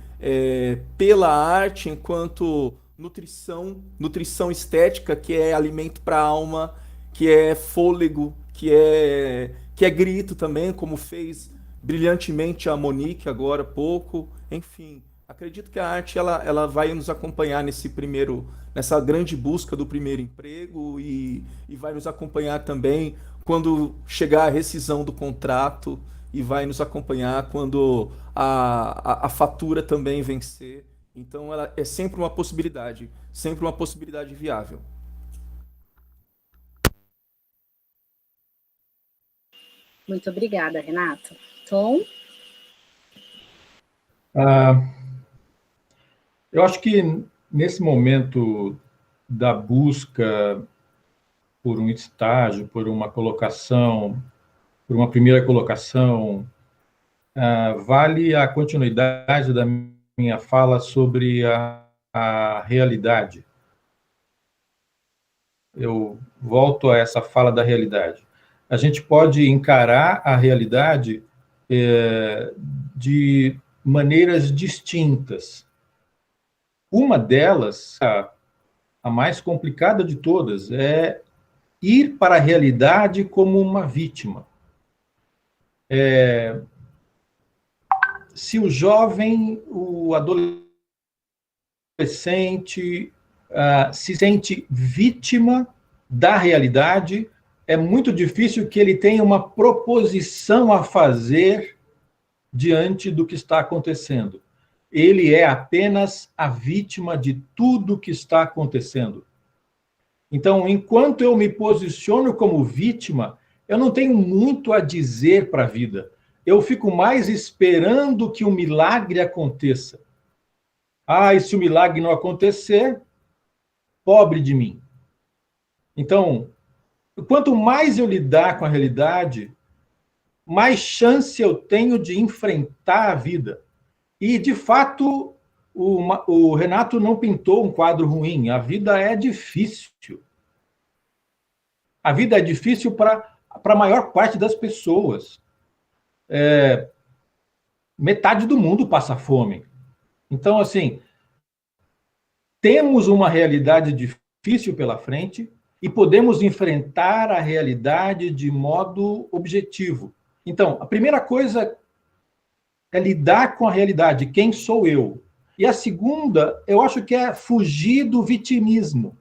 Speaker 5: pela arte enquanto nutrição estética, que é alimento para a alma, que é fôlego, que é grito também, como fez brilhantemente a Monique agora há pouco. Enfim, acredito que a arte ela vai nos acompanhar nessa grande busca do primeiro emprego e vai nos acompanhar também quando chegar a rescisão do contrato e vai nos acompanhar quando a fatura também vencer. Então, ela é sempre uma possibilidade viável.
Speaker 9: Muito obrigada, Renato. Tom?
Speaker 11: Eu acho que nesse momento da busca por um estágio, por uma colocação, por uma primeira colocação, vale a continuidade da minha fala sobre a realidade. Eu volto a essa fala da realidade. A gente pode encarar a realidade de maneiras distintas. Uma delas, a mais complicada de todas, é ir para a realidade como uma vítima. Se o jovem, o adolescente, se sente vítima da realidade, é muito difícil que ele tenha uma proposição a fazer diante do que está acontecendo. Ele é apenas a vítima de tudo que está acontecendo. Então, enquanto eu me posiciono como vítima, eu não tenho muito a dizer para a vida. Eu fico mais esperando que um milagre aconteça. E se o milagre não acontecer, pobre de mim. Então, quanto mais eu lidar com a realidade, mais chance eu tenho de enfrentar a vida. E, de fato, o Renato não pintou um quadro ruim. A vida é difícil. A vida é difícil para a maior parte das pessoas. Metade do mundo passa fome. Então, assim, temos uma realidade difícil pela frente e podemos enfrentar a realidade de modo objetivo. Então, a primeira coisa é lidar com a realidade, quem sou eu? E a segunda, eu acho que é fugir do vitimismo.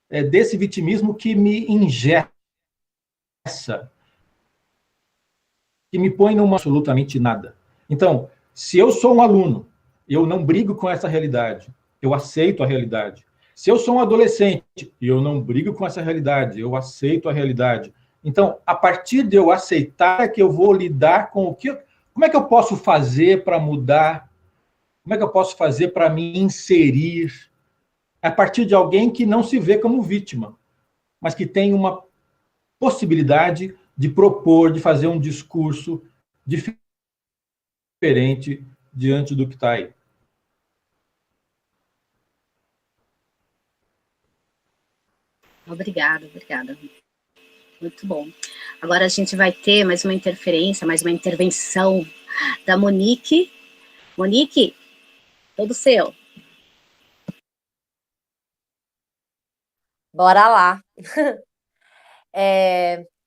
Speaker 11: É desse vitimismo que me engessa, que me põe numa absolutamente nada. Então, se eu sou um aluno, eu não brigo com essa realidade, eu aceito a realidade. Se eu sou um adolescente e eu não brigo com essa realidade, eu aceito a realidade. Então, a partir de eu aceitar, é que eu vou lidar com o que... Como é que eu posso fazer para mudar? Como é que eu posso fazer para me inserir? A partir de alguém que não se vê como vítima, mas que tem uma possibilidade de propor, de fazer um discurso diferente diante do que está aí.
Speaker 9: Obrigada. Muito bom. Agora a gente vai ter mais uma interferência, mais uma intervenção da Monique. Monique, todo seu.
Speaker 10: Bora lá.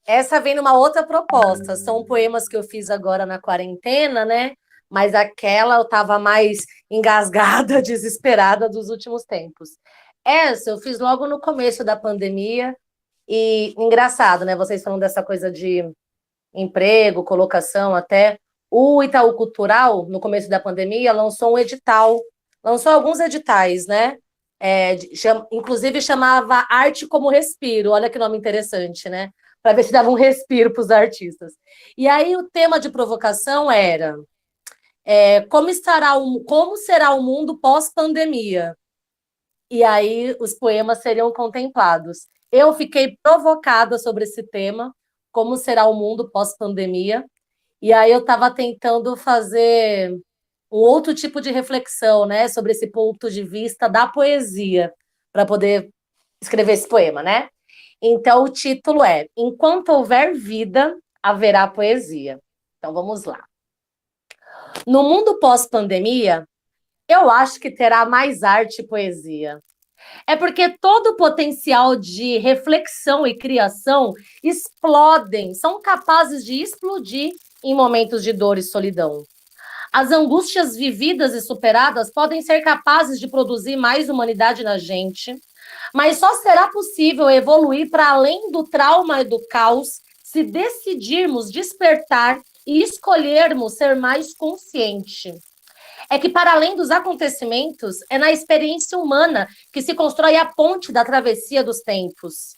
Speaker 10: Essa vem numa outra proposta. São poemas que eu fiz agora na quarentena, né? Mas aquela eu estava mais engasgada, desesperada dos últimos tempos. Essa eu fiz logo no começo da pandemia. E engraçado, né? Vocês falando dessa coisa de emprego, colocação, até o Itaú Cultural, no começo da pandemia, lançou um edital, lançou alguns editais, né? Inclusive chamava Arte como Respiro, olha que nome interessante, né? Para ver se dava um respiro para os artistas. E aí o tema de provocação era: como será o mundo pós-pandemia? E aí os poemas seriam contemplados. Eu fiquei provocada sobre esse tema, como será o mundo pós-pandemia, e aí eu estava tentando fazer um outro tipo de reflexão, né, sobre esse ponto de vista da poesia, para poder escrever esse poema, né? Então o título é Enquanto houver vida, haverá poesia. Então vamos lá. No mundo pós-pandemia, eu acho que terá mais arte e poesia. É porque todo o potencial de reflexão e criação explodem, são capazes de explodir em momentos de dor e solidão. As angústias vividas e superadas podem ser capazes de produzir mais humanidade na gente, mas só será possível evoluir para além do trauma e do caos se decidirmos despertar e escolhermos ser mais consciente. É que, para além dos acontecimentos, é na experiência humana que se constrói a ponte da travessia dos tempos.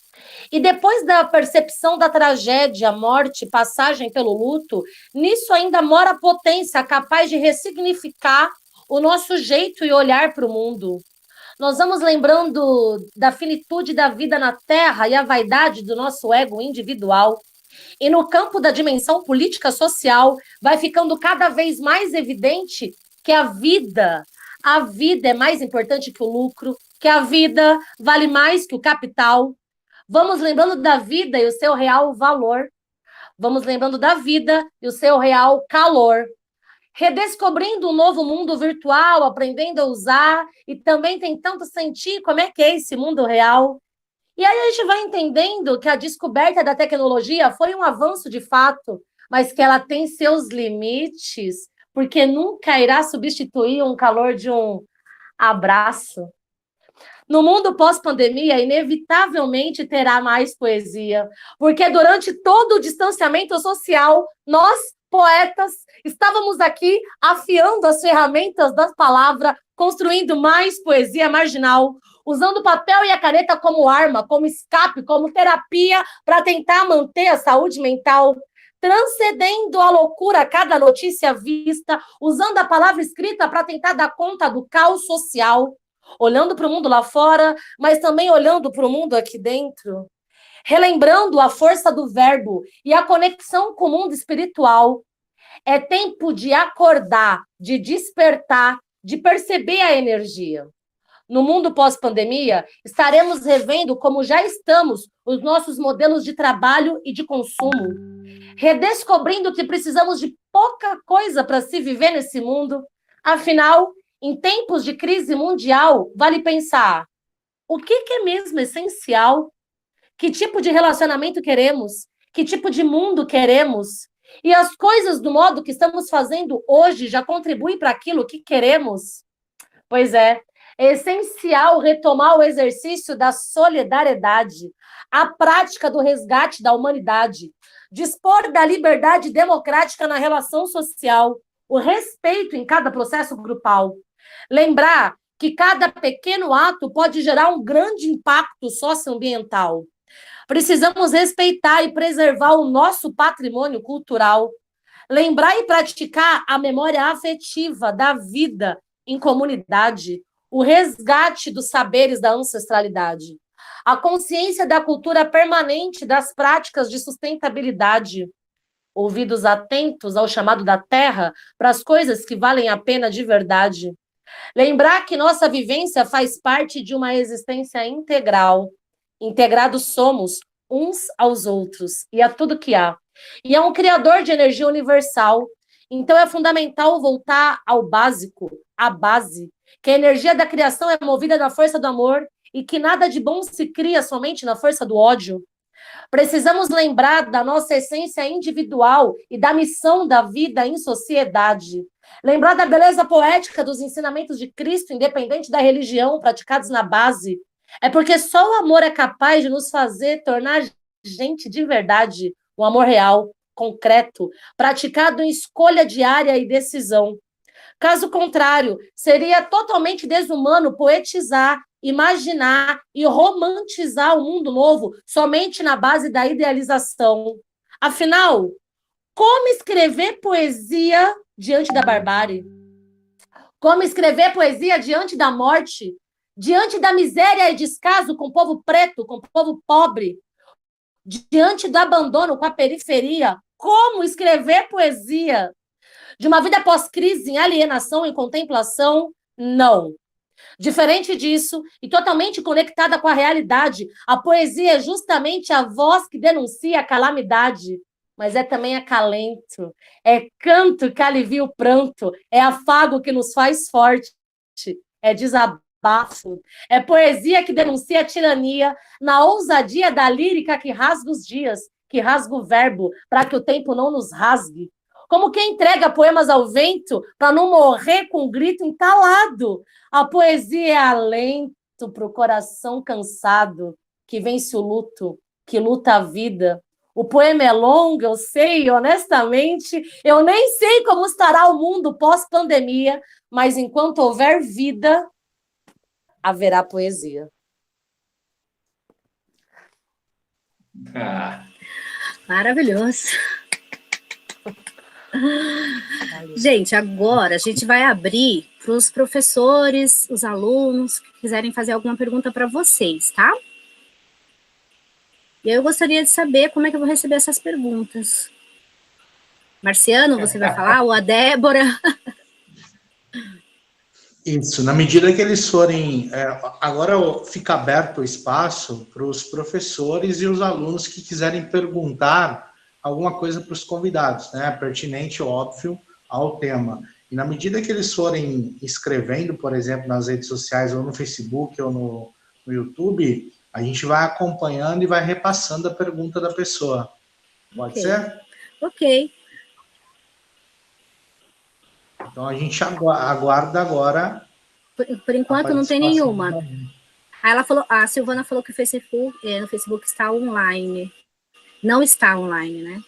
Speaker 10: E depois da percepção da tragédia, morte, passagem pelo luto, nisso ainda mora a potência capaz de ressignificar o nosso jeito e olhar para o mundo. Nós vamos lembrando da finitude da vida na Terra e a vaidade do nosso ego individual. E no campo da dimensão política social, vai ficando cada vez mais evidente que a vida é mais importante que o lucro, que a vida vale mais que o capital. Vamos lembrando da vida e o seu real valor. Vamos lembrando da vida e o seu real calor. Redescobrindo um novo mundo virtual, aprendendo a usar e também tentando sentir como é que é esse mundo real. E aí a gente vai entendendo que a descoberta da tecnologia foi um avanço de fato, mas que ela tem seus limites, porque nunca irá substituir um calor de um abraço. No mundo pós-pandemia, inevitavelmente terá mais poesia, porque durante todo o distanciamento social, nós, poetas, estávamos aqui afiando as ferramentas da palavra, construindo mais poesia marginal, usando o papel e a caneta como arma, como escape, como terapia, para tentar manter a saúde mental, transcendendo a loucura a cada notícia vista, usando a palavra escrita para tentar dar conta do caos social, olhando para o mundo lá fora, mas também olhando para o mundo aqui dentro, relembrando a força do verbo e a conexão com o mundo espiritual. É tempo de acordar, de despertar, de perceber a energia. No mundo pós-pandemia, estaremos revendo, como já estamos, os nossos modelos de trabalho e de consumo, redescobrindo que precisamos de pouca coisa para se viver nesse mundo. Afinal, em tempos de crise mundial, vale pensar: o que é mesmo essencial? Que tipo de relacionamento queremos? Que tipo de mundo queremos? E as coisas do modo que estamos fazendo hoje já contribuem para aquilo que queremos? Pois é essencial retomar o exercício da solidariedade, a prática do resgate da humanidade, dispor da liberdade democrática na relação social, o respeito em cada processo grupal. Lembrar que cada pequeno ato pode gerar um grande impacto socioambiental. Precisamos respeitar e preservar o nosso patrimônio cultural. Lembrar e praticar a memória afetiva da vida em comunidade, o resgate dos saberes da ancestralidade, a consciência da cultura permanente das práticas de sustentabilidade, ouvidos atentos ao chamado da terra para as coisas que valem a pena de verdade. Lembrar que nossa vivência faz parte de uma existência integral. Integrados somos uns aos outros e a tudo que há. E é um criador de energia universal. Então é fundamental voltar ao básico, à base, que a energia da criação é movida da força do amor e que nada de bom se cria somente na força do ódio. Precisamos lembrar da nossa essência individual e da missão da vida em sociedade. Lembrar da beleza poética dos ensinamentos de Cristo, independente da religião, praticados na base. É porque só o amor é capaz de nos fazer tornar gente de verdade, um amor real, concreto, praticado em escolha diária e decisão. Caso contrário, seria totalmente desumano poetizar, imaginar e romantizar o mundo novo somente na base da idealização. Afinal, Como escrever poesia diante da barbárie? Como escrever poesia diante da morte? Diante da miséria e descaso com o povo preto, com o povo pobre? Diante do abandono com a periferia? Como escrever poesia? De uma vida pós-crise, em alienação, em contemplação? Não. Diferente disso, e totalmente conectada com a realidade, a poesia é justamente a voz que denuncia a calamidade, mas é também acalento, é canto que alivia o pranto, é afago que nos faz forte, é desabafo, é poesia que denuncia a tirania, na ousadia da lírica que rasga os dias, que rasga o verbo, para que o tempo não nos rasgue. Como quem entrega poemas ao vento para não morrer com um grito entalado. A poesia é alento para o coração cansado, que vence o luto, que luta a vida. O poema é longo, eu sei, honestamente, eu nem sei como estará o mundo pós-pandemia, mas enquanto houver vida, haverá poesia.
Speaker 9: Maravilhoso. Gente, agora a gente vai abrir para os professores, os alunos que quiserem fazer alguma pergunta para vocês, tá? E eu gostaria de saber como é que eu vou receber essas perguntas. Marciano, você vai falar? Ou a Débora?
Speaker 2: Isso, na medida que eles forem... agora fica aberto o espaço para os professores e os alunos que quiserem perguntar alguma coisa para os convidados, né? Pertinente, óbvio, ao tema. E na medida que eles forem escrevendo, por exemplo, nas redes sociais, ou no Facebook, ou no YouTube, a gente vai acompanhando e vai repassando a pergunta da pessoa. Pode ser?
Speaker 9: Ok.
Speaker 2: Então, a gente aguarda agora...
Speaker 9: Por enquanto, não tem nenhuma. A Silvana falou que o no Facebook está online. Não está online, né?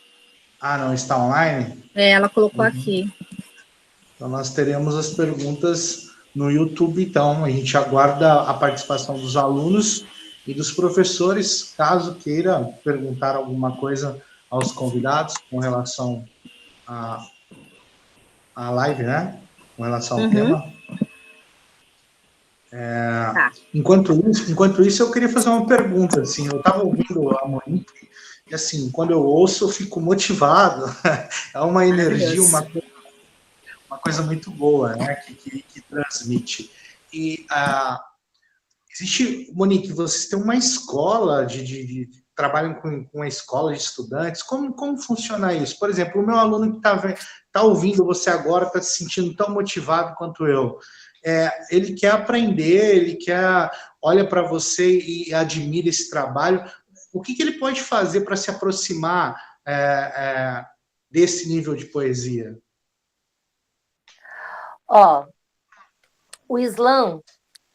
Speaker 2: Ah, não está online?
Speaker 9: Ela colocou aqui.
Speaker 2: Então, nós teremos as perguntas no YouTube, então. A gente aguarda a participação dos alunos e dos professores, caso queira perguntar alguma coisa aos convidados com relação à live, né? Com relação ao tema.
Speaker 9: Tá.
Speaker 2: Enquanto isso, eu queria fazer uma pergunta. Assim, eu estava ouvindo a Monique, e assim, quando eu ouço, eu fico motivado. É uma energia, uma coisa muito boa, né? Que transmite. E existe, Monique, vocês têm uma escola trabalham com uma escola de estudantes. Como funciona isso? Por exemplo, o meu aluno que está ouvindo você agora, está se sentindo tão motivado quanto eu. Ele quer aprender, olha para você e admira esse trabalho. O que ele pode fazer para se aproximar desse nível de poesia?
Speaker 10: O Islã,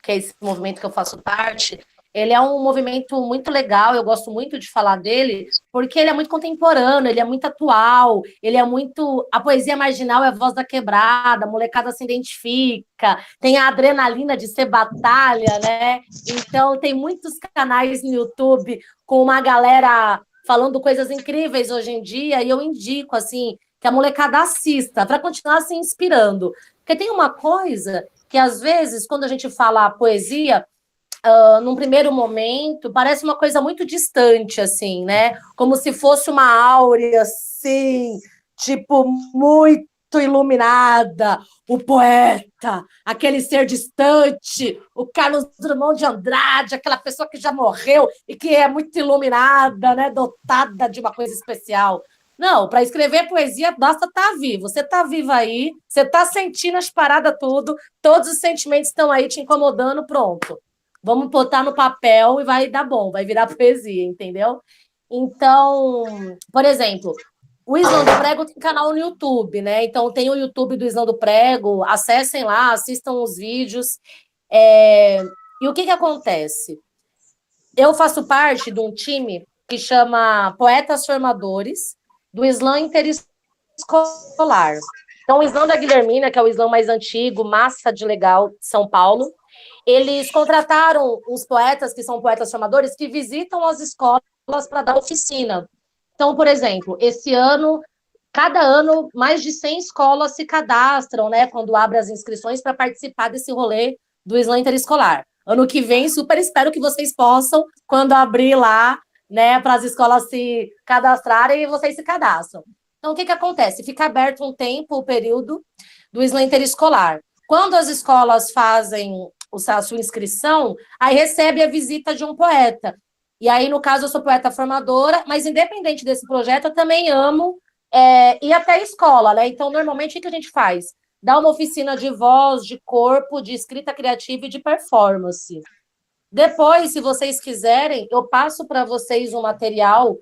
Speaker 10: que é esse movimento que eu faço parte, ele é um movimento muito legal, eu gosto muito de falar dele, porque ele é muito contemporâneo, ele é muito atual, ele é muito... A poesia marginal é a voz da quebrada, a molecada se identifica, tem a adrenalina de ser batalha, né? Então, tem muitos canais no YouTube com uma galera falando coisas incríveis hoje em dia, e eu indico, assim, que a molecada assista, para continuar se inspirando. Porque tem uma coisa que, às vezes, quando a gente fala poesia... num primeiro momento, parece uma coisa muito distante, assim, né? Como se fosse uma áurea, assim, tipo, muito iluminada, o poeta, aquele ser distante, o Carlos Drummond de Andrade, aquela pessoa que já morreu e que é muito iluminada, né? Dotada de uma coisa especial. Não, para escrever poesia basta estar vivo. Você está vivo aí, você está sentindo as paradas tudo, todos os sentimentos estão aí te incomodando, pronto. Vamos botar no papel e vai dar bom, vai virar poesia, entendeu? Então, por exemplo, o Islã do Prego tem canal no YouTube, né? Então, tem o YouTube do Islã do Prego, acessem lá, assistam os vídeos. E o que acontece? Eu faço parte de um time que chama Poetas Formadores do Islã Interescolar. Então, o Islã da Guilhermina, que é o Islã mais antigo, massa de legal, de São Paulo, eles contrataram os poetas, que são poetas formadores, que visitam as escolas para dar oficina. Então, por exemplo, esse ano cada ano, mais de 100 escolas se cadastram, né, quando abre as inscrições para participar desse rolê do Slam Interescolar. Ano que vem, super espero que vocês possam, quando abrir lá, né, para as escolas se cadastrarem, e vocês se cadastram. Então, o que acontece? Fica aberto um tempo, o período do Slam Interescolar. Quando as escolas fazem a sua inscrição, aí recebe a visita de um poeta. E aí, no caso, eu sou poeta formadora, mas independente desse projeto, eu também amo ir até a escola, né? Então, normalmente, o que a gente faz? Dá uma oficina de voz, de corpo, de escrita criativa e de performance. Depois, se vocês quiserem, eu passo para vocês um material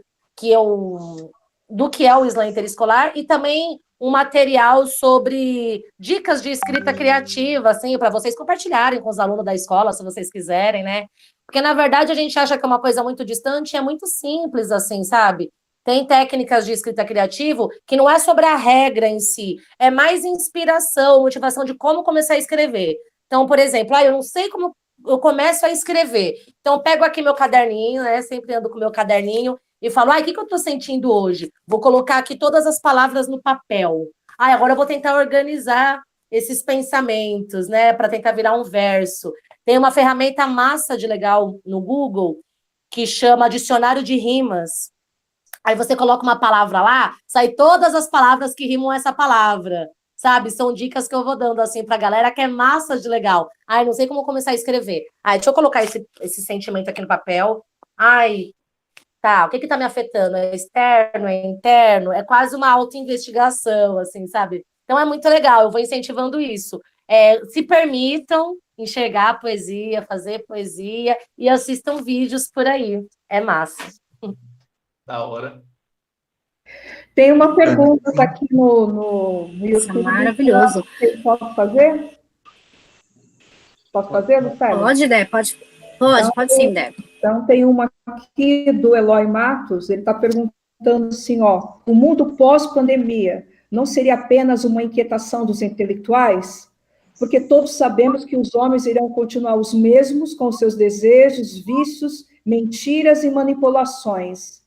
Speaker 10: do que é o Slam Interescolar e também um material sobre dicas de escrita criativa, assim, para vocês compartilharem com os alunos da escola, se vocês quiserem, né? Porque, na verdade, a gente acha que é uma coisa muito distante, é muito simples, assim, sabe? Tem técnicas de escrita criativo que não é sobre a regra em si, é mais inspiração, motivação de como começar a escrever. Então, por exemplo, eu não sei como eu começo a escrever. Então, eu pego aqui meu caderninho, né? Sempre ando com meu caderninho e falo, o que eu estou sentindo hoje? Vou colocar aqui todas as palavras no papel. Agora eu vou tentar organizar esses pensamentos, né? Para tentar virar um verso. Tem uma ferramenta massa de legal no Google que chama Dicionário de Rimas. Aí você coloca uma palavra lá, sai todas as palavras que rimam essa palavra, sabe? São dicas que eu vou dando, assim, pra galera que é massa de legal. Não sei como começar a escrever. Deixa eu colocar esse sentimento aqui no papel. Tá, o que tá me afetando? É externo, é interno? É quase uma autoinvestigação, assim, sabe? Então é muito legal, eu vou incentivando isso. Se permitam enxergar a poesia, fazer poesia e assistam vídeos por aí. É massa.
Speaker 5: Da hora.
Speaker 3: Tem uma pergunta aqui no YouTube.
Speaker 9: Isso é maravilhoso.
Speaker 3: Posso fazer? Posso fazer, Lucélia?
Speaker 9: Pode, Dé, pode sim, Dé.
Speaker 3: Então, tem uma aqui do Eloy Matos, ele está perguntando assim, o mundo pós-pandemia não seria apenas uma inquietação dos intelectuais? Porque todos sabemos que os homens irão continuar os mesmos com seus desejos, vícios, mentiras e manipulações.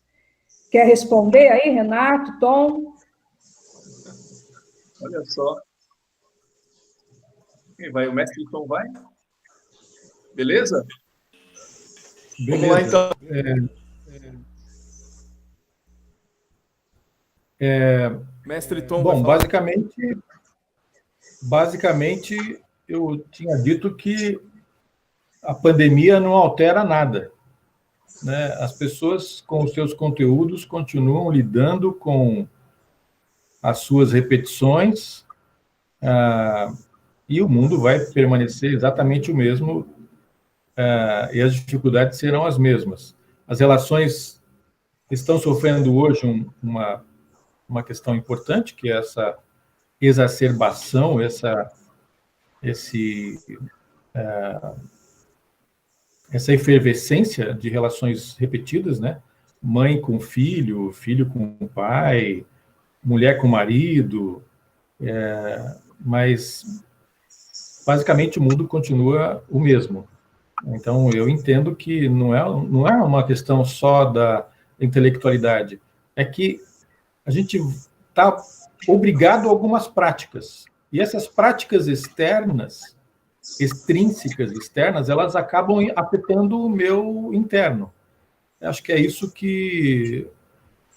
Speaker 3: Quer responder aí, Renato, Tom?
Speaker 5: Olha só. Quem vai? O mestre Tom vai? Beleza? Vamos lá, então. Mestre Tom.
Speaker 11: Bom, basicamente, eu tinha dito que a pandemia não altera nada, né? As pessoas, com os seus conteúdos, continuam lidando com as suas repetições, e o mundo vai permanecer exatamente o mesmo, e as dificuldades serão as mesmas. As relações estão sofrendo hoje uma questão importante, que é essa exacerbação, essa efervescência de relações repetidas, né? Mãe com filho, filho com pai, mulher com marido, mas basicamente o mundo continua o mesmo. Então, eu entendo que não é uma questão só da intelectualidade, é que a gente está obrigado a algumas práticas, e essas práticas externas, extrínsecas externas, elas acabam afetando o meu interno. Eu acho que é isso que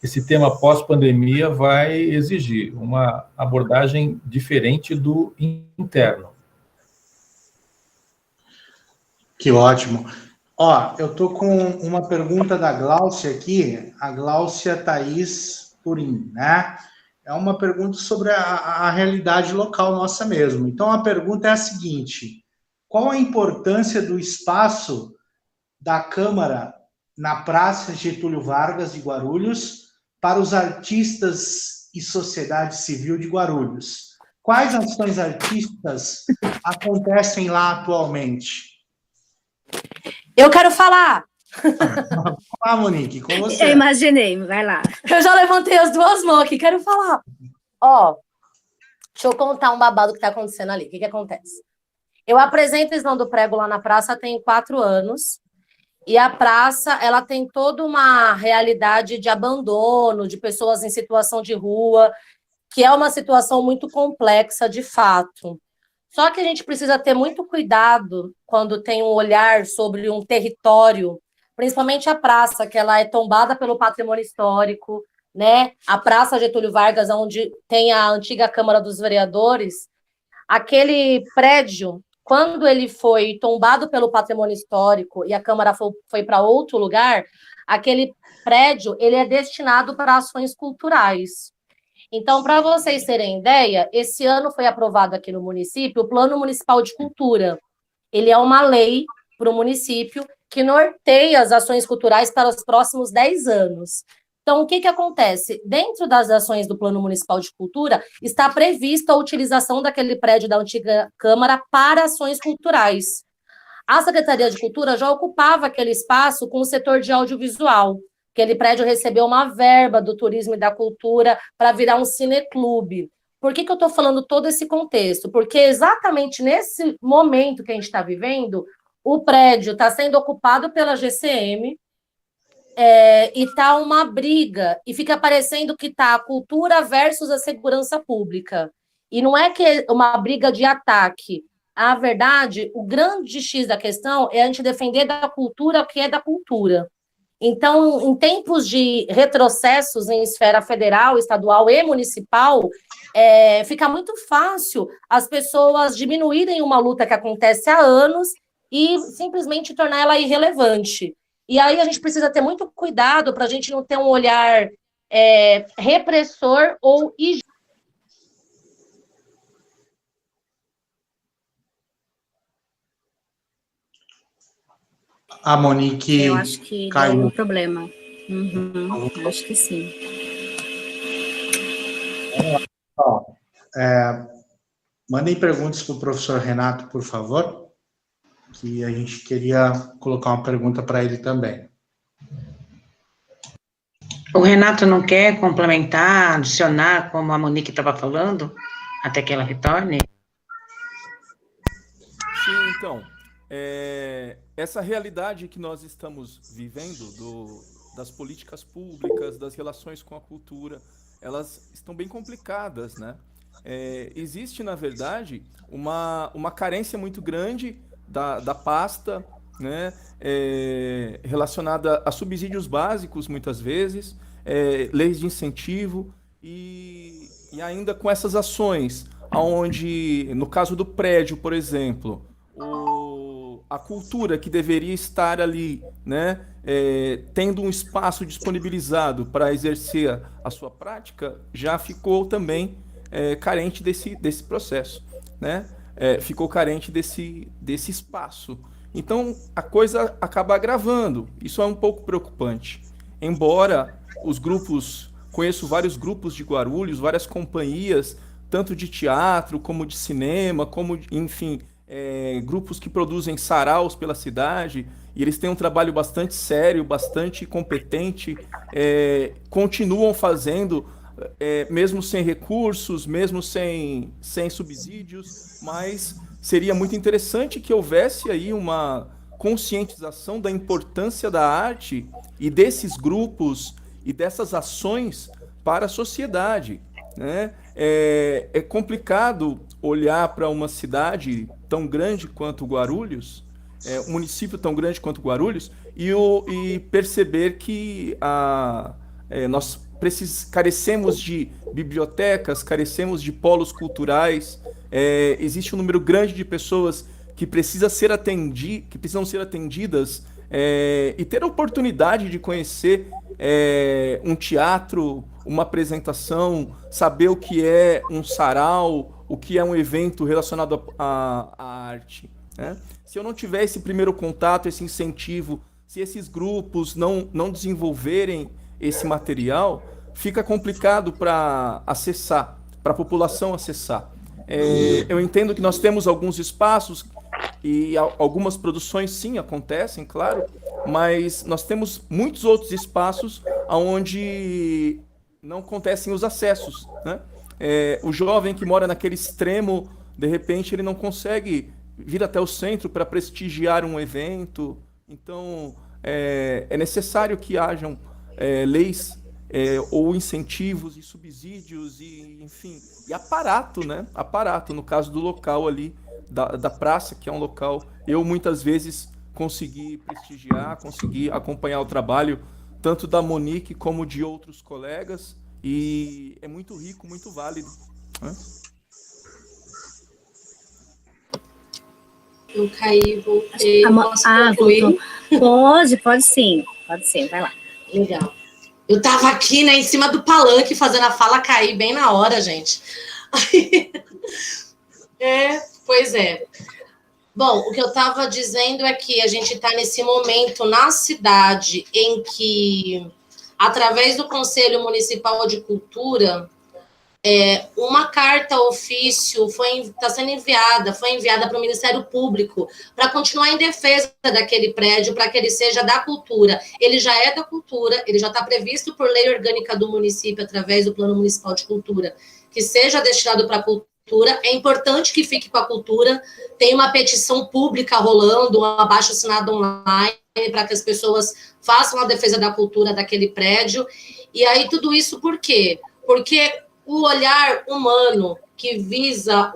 Speaker 11: esse tema pós-pandemia vai exigir, uma abordagem diferente do interno.
Speaker 2: Que ótimo. Eu estou com uma pergunta da Gláucia aqui, a Gláucia Thaís Purim, né? É uma pergunta sobre a realidade local nossa mesmo. Então, a pergunta é a seguinte: qual a importância do espaço da Câmara na Praça Getúlio Vargas de Guarulhos para os artistas e sociedade civil de Guarulhos? Quais ações artísticas acontecem lá atualmente?
Speaker 10: Eu quero falar.
Speaker 2: Monique, com você.
Speaker 9: Eu imaginei, vai lá.
Speaker 10: Eu já levantei as duas mãos aqui, quero falar. Deixa eu contar um babado que está acontecendo ali. O que acontece? Eu apresento o Slam do Prego lá na praça tem 4 anos, e a praça, ela tem toda uma realidade de abandono, de pessoas em situação de rua, que é uma situação muito complexa de fato. Só que a gente precisa ter muito cuidado quando tem um olhar sobre um território, principalmente a praça, que ela é tombada pelo patrimônio histórico, né? A Praça Getúlio Vargas, onde tem a antiga Câmara dos Vereadores, aquele prédio, quando ele foi tombado pelo patrimônio histórico e a Câmara foi para outro lugar, aquele prédio ele é destinado para ações culturais. Então, para vocês terem ideia, esse ano foi aprovado aqui no município o Plano Municipal de Cultura. Ele é uma lei para o município que norteia as ações culturais para os próximos 10 anos. Então, o que acontece? Dentro das ações do Plano Municipal de Cultura, está prevista a utilização daquele prédio da antiga Câmara para ações culturais. A Secretaria de Cultura já ocupava aquele espaço com o setor de audiovisual. Aquele prédio recebeu uma verba do turismo e da cultura para virar um cineclube. Por que eu estou falando todo esse contexto? Porque exatamente nesse momento que a gente está vivendo, o prédio está sendo ocupado pela GCM, e está uma briga, e fica parecendo que está a cultura versus a segurança pública. E não é que é uma briga de ataque. A verdade, o grande X da questão é a gente defender da cultura o que é da cultura. Então, em tempos de retrocessos em esfera federal, estadual e municipal, fica muito fácil as pessoas diminuírem uma luta que acontece há anos e simplesmente tornar ela irrelevante. E aí a gente precisa ter muito cuidado para a gente não ter um olhar repressor ou
Speaker 2: A Monique
Speaker 9: Eu acho que
Speaker 2: caiu.
Speaker 9: deu um problema. Acho que sim.
Speaker 2: Mandem perguntas para o professor Renato, por favor, que a gente queria colocar uma pergunta para ele também.
Speaker 7: O Renato não quer complementar, adicionar, como a Monique estava falando, até que ela retorne?
Speaker 5: Sim, então, essa realidade que nós estamos vivendo das políticas públicas, das relações com a cultura, elas estão bem complicadas, né? Existe, na verdade, uma carência muito grande da pasta, né, relacionada a subsídios básicos, muitas vezes, leis de incentivo, e ainda com essas ações, onde, no caso do prédio, por exemplo, a cultura que deveria estar ali, né, tendo um espaço disponibilizado para exercer a sua prática, já ficou também carente desse processo, né? Ficou carente desse espaço. Então, a coisa acaba agravando. Isso é um pouco preocupante. Embora os grupos... Conheço vários grupos de Guarulhos, várias companhias, tanto de teatro, como de cinema, como, enfim, grupos que produzem saraus pela cidade, e eles têm um trabalho bastante sério, bastante competente, continuam fazendo... mesmo sem recursos, mesmo sem subsídios, mas seria muito interessante que houvesse aí uma conscientização da importância da arte e desses grupos e dessas ações para a sociedade, né? É complicado olhar para uma cidade tão grande quanto Guarulhos, um município tão grande quanto Guarulhos, e perceber que nós carecemos de bibliotecas, carecemos de polos culturais, existe um número grande de pessoas que precisam ser atendidas e ter a oportunidade de conhecer um teatro, uma apresentação, saber o que é um sarau, o que é um evento relacionado à arte, né? Se eu não tiver esse primeiro contato, esse incentivo, se esses grupos não desenvolverem esse material, fica complicado para acessar, para a população acessar. Eu entendo que nós temos alguns espaços e algumas produções, sim, acontecem, claro, mas nós temos muitos outros espaços onde não acontecem os acessos, né? O jovem que mora naquele extremo, de repente, ele não consegue vir até o centro para prestigiar um evento. Então, é necessário que hajam leis ou incentivos e subsídios e, enfim, e aparato, né? Aparato, no caso do local ali, da praça, que é um local, eu muitas vezes consegui prestigiar, consegui acompanhar o trabalho tanto da Monique como de outros colegas, e é muito rico, muito válido, né?
Speaker 12: Eu caí, voltei, posso concluir?
Speaker 9: Pode sim, vai lá.
Speaker 12: Legal. Eu tava aqui, né, em cima do palanque, fazendo a fala cair bem na hora, gente. Pois é. Bom, o que eu estava dizendo é que a gente está nesse momento na cidade em que, através do Conselho Municipal de Cultura, uma carta ofício está sendo enviada, foi enviada para o Ministério Público para continuar em defesa daquele prédio, para que ele seja da cultura. Ele já é da cultura, ele já está previsto por lei orgânica do município, através do Plano Municipal de Cultura, que seja destinado para a cultura. É importante que fique com a cultura. Tem uma petição pública rolando, um abaixo-assinado online, para que as pessoas façam a defesa da cultura daquele prédio. E aí tudo isso por quê? Porque o olhar humano que visa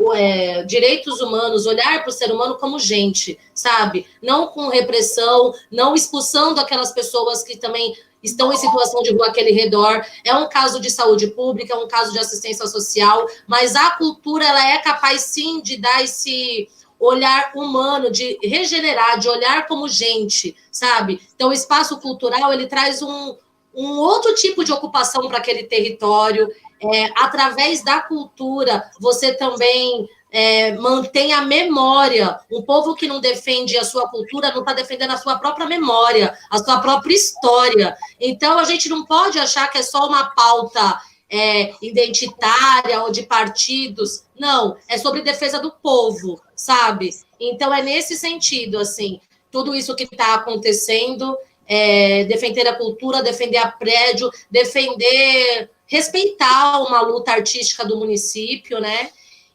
Speaker 12: direitos humanos, olhar para o ser humano como gente, sabe? Não com repressão, não expulsando aquelas pessoas que também estão em situação de rua àquele redor. É um caso de saúde pública, é um caso de assistência social, mas a cultura, ela é capaz, sim, de dar esse olhar humano, de regenerar, de olhar como gente, sabe? Então, o espaço cultural, ele traz um outro tipo de ocupação para aquele território. Através da cultura, você também mantém a memória. Um povo que não defende a sua cultura não está defendendo a sua própria memória, a sua própria história. Então, a gente não pode achar que é só uma pauta identitária ou de partidos. Não, é sobre defesa do povo, sabe? Então, é nesse sentido, assim, tudo isso que está acontecendo, defender a cultura, defender a prédio, respeitar uma luta artística do município, né?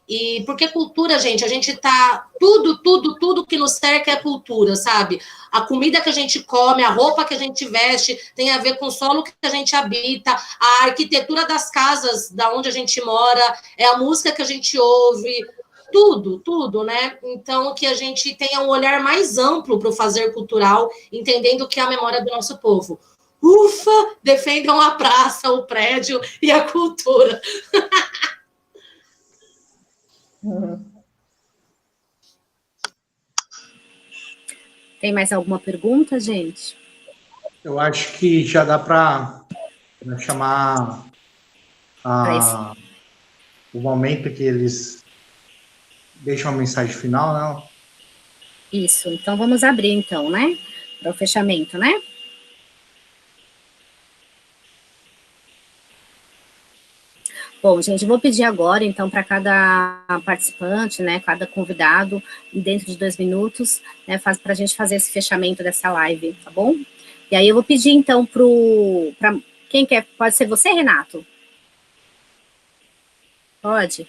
Speaker 12: E porque cultura, gente, a gente tá... Tudo que nos cerca é cultura, sabe? A comida que a gente come, a roupa que a gente veste, tem a ver com o solo que a gente habita, a arquitetura das casas da onde a gente mora, a música que a gente ouve, tudo, né? Então, que a gente tenha um olhar mais amplo para o fazer cultural, entendendo que é a memória do nosso povo. Ufa, defendam a praça, o prédio e a cultura.
Speaker 9: Tem mais alguma pergunta, gente?
Speaker 2: Eu acho que já dá para chamar o momento que eles deixam a mensagem final, não?
Speaker 9: Isso, então vamos abrir, então, né? Para o fechamento, né? Bom, gente, vou pedir agora, então, para cada participante, né, cada convidado, dentro de 2 minutos, né, para a gente fazer esse fechamento dessa live, tá bom? E aí eu vou pedir, então, para quem quer, pode ser você, Renato? Pode?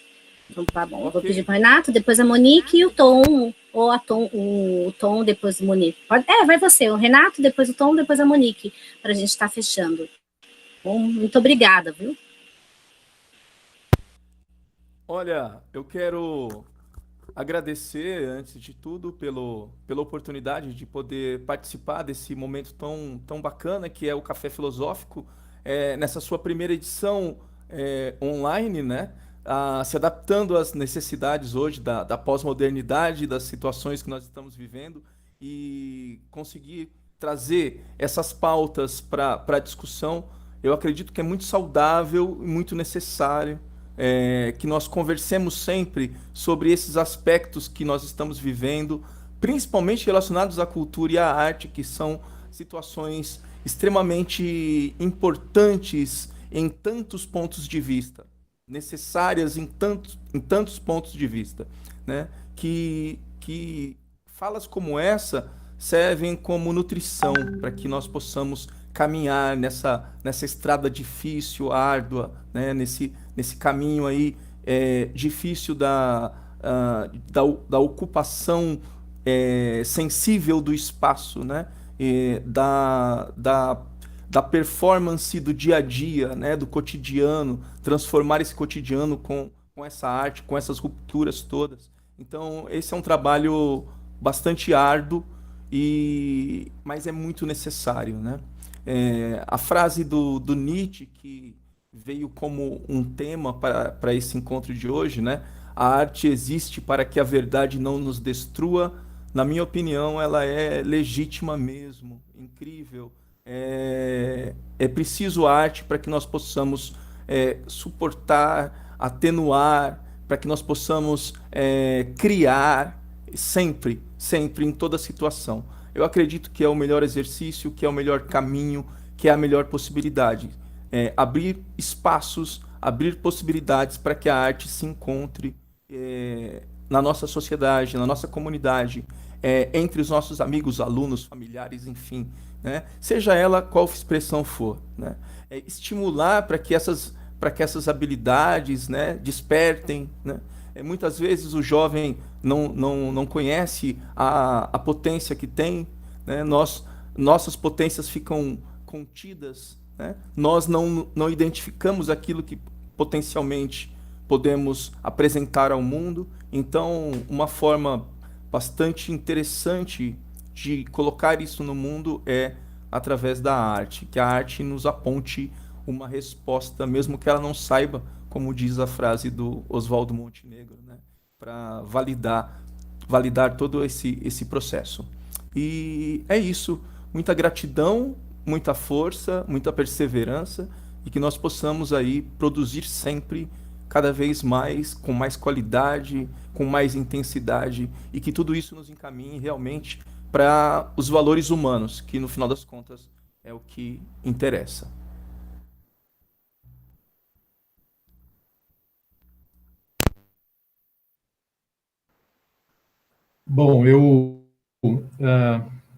Speaker 9: Então, tá bom, okay. Eu vou pedir para o Renato, depois a Monique e o Tom, ou o Tom, depois o Monique. Vai você, o Renato, depois o Tom, depois a Monique, para a gente estar fechando. Bom, muito obrigada, viu?
Speaker 5: Olha, eu quero agradecer, antes de tudo, pela oportunidade de poder participar desse momento tão bacana que é o Café Filosófico, nessa sua primeira edição online, né? Se adaptando às necessidades hoje da pós-modernidade, das situações que nós estamos vivendo, e conseguir trazer essas pautas para a discussão. Eu acredito que é muito saudável e muito necessário que nós conversemos sempre sobre esses aspectos que nós estamos vivendo, principalmente relacionados à cultura e à arte, que são situações extremamente importantes em tantos pontos de vista, necessárias em tantos pontos de vista, né? Que falas como essa servem como nutrição para que nós possamos caminhar nessa estrada difícil, árdua, né? Nesse caminho aí difícil da ocupação sensível do espaço, né? da performance do dia a dia, né, do cotidiano, transformar esse cotidiano com essa arte, com essas rupturas todas. Então, esse é um trabalho bastante árduo, mas é muito necessário, né? A frase do Nietzsche, que veio como um tema para esse encontro de hoje, né? A arte existe para que a verdade não nos destrua. Na minha opinião, ela é legítima mesmo, incrível. É preciso arte para que nós possamos suportar, atenuar, para que nós possamos criar sempre, em toda situação. Eu acredito que é o melhor exercício, que é o melhor caminho, que é a melhor possibilidade. Abrir espaços, abrir possibilidades para que a arte se encontre na nossa sociedade, na nossa comunidade, entre os nossos amigos, alunos, familiares, enfim, né? Seja ela qual expressão for, né? Estimular para que essas habilidades, né, despertem, né? Muitas vezes o jovem não conhece a potência que tem, né? Nossas potências ficam contidas, né? Nós não identificamos aquilo que potencialmente podemos apresentar ao mundo. Então, uma forma bastante interessante de colocar isso no mundo é através da arte, que a arte nos aponte uma resposta, mesmo que ela não saiba, como diz a frase do Oswaldo Montenegro, né, para validar todo esse processo. E é isso, muita gratidão, muita força, muita perseverança, e que nós possamos aí produzir sempre cada vez mais, com mais qualidade, com mais intensidade, e que tudo isso nos encaminhe realmente para os valores humanos, que no final das contas é o que interessa.
Speaker 11: Bom, eu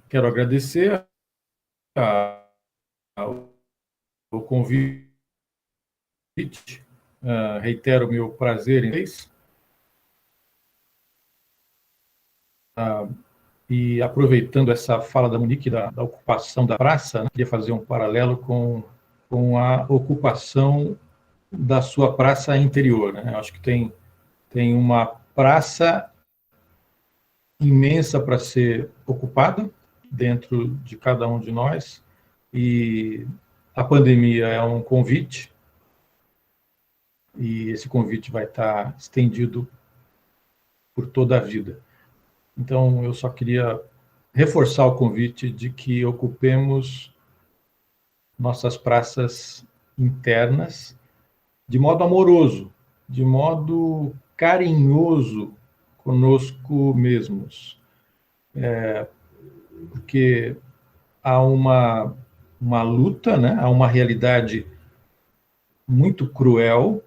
Speaker 11: quero agradecer o convite, reitero o meu prazer em vez. E aproveitando essa fala da Monique da ocupação da praça, né, queria fazer um paralelo com a ocupação da sua praça interior, né? Eu acho que tem uma praça imensa para ser ocupada dentro de cada um de nós, e a pandemia é um convite, e esse convite vai estar estendido por toda a vida. Então, eu só queria reforçar o convite de que ocupemos nossas praças internas de modo amoroso, de modo carinhoso conosco mesmos. Porque há uma luta, né? Há uma realidade muito cruel,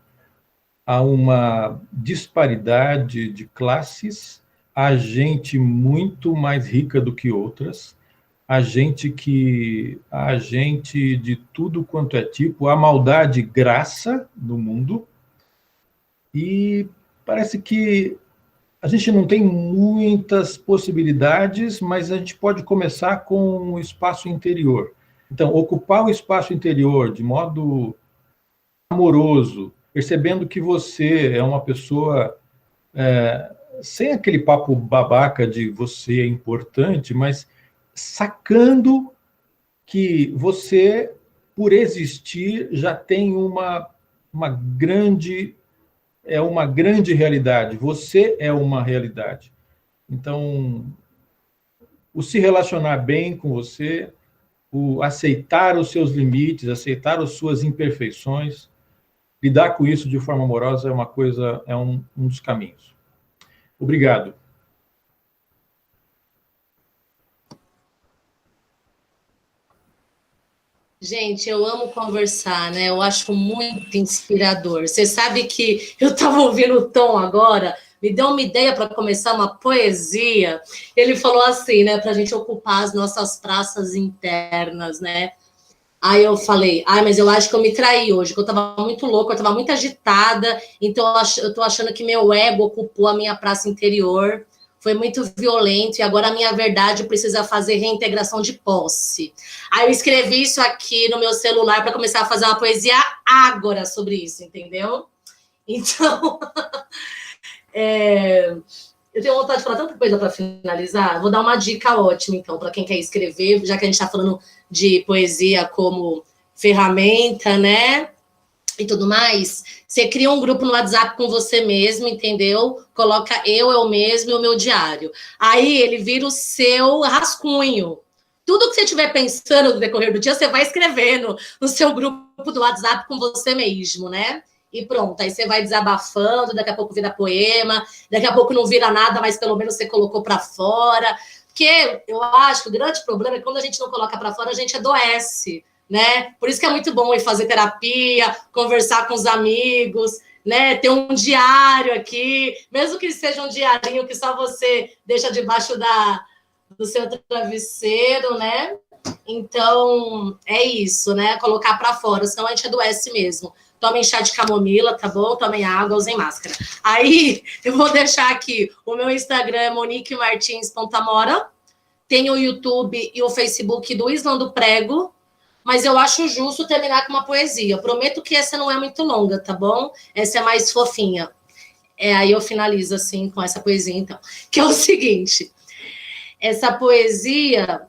Speaker 11: há uma disparidade de classes, há gente muito mais rica do que outras, há gente de tudo quanto é tipo, há maldade graça no mundo, e parece que a gente não tem muitas possibilidades, mas a gente pode começar com o espaço interior. Então, ocupar o espaço interior de modo amoroso, percebendo que você é uma pessoa sem aquele papo babaca de você é importante, mas sacando que você, por existir, já tem uma grande realidade. Você é uma realidade. Então, o se relacionar bem com você, o aceitar os seus limites, aceitar as suas imperfeições, lidar com isso de forma amorosa é um dos caminhos. Obrigado.
Speaker 12: Gente, eu amo conversar, né? Eu acho muito inspirador. Você sabe que eu estava ouvindo o Tom agora, me deu uma ideia para começar uma poesia. Ele falou assim, né? Para a gente ocupar as nossas praças internas, né? Aí eu falei, mas eu acho que eu me traí hoje, que eu estava muito louca, eu estava muito agitada, então eu estou achando que meu ego ocupou a minha praça interior. foi muito violento e agora a minha verdade precisa fazer reintegração de posse. Aí eu escrevi isso aqui no meu celular para começar a fazer uma poesia agora sobre isso, entendeu? Então, eu tenho vontade de falar tanta coisa para finalizar. Vou dar uma dica ótima, então, para quem quer escrever, já que a gente está falando de poesia como ferramenta, né? E tudo mais, você cria um grupo no WhatsApp com você mesmo, entendeu? Coloca eu mesmo e o meu diário. Aí ele vira o seu rascunho. Tudo que você estiver pensando no decorrer do dia, você vai escrevendo no seu grupo do WhatsApp com você mesmo, né? E pronto, aí você vai desabafando, daqui a pouco vira poema, daqui a pouco não vira nada, mas pelo menos você colocou para fora. Porque eu acho que o grande problema é que quando a gente não coloca para fora, a gente adoece, né? Por isso que é muito bom ir fazer terapia, conversar com os amigos, né? Ter um diário aqui, mesmo que seja um diarinho que só você deixa debaixo do seu travesseiro, né? Então, é isso, né? Colocar para fora, senão a gente adoece mesmo. Tomem chá de camomila, tá bom? Tomem água, usem máscara. Aí, eu vou deixar aqui, o meu Instagram é moniquemartins.amora, tem o YouTube e o Facebook do Islã do Prego, mas eu acho justo terminar com uma poesia. Eu prometo que essa não é muito longa, tá bom? Essa é mais fofinha. Aí eu finalizo, assim, com essa poesia, então. Que é o seguinte, essa poesia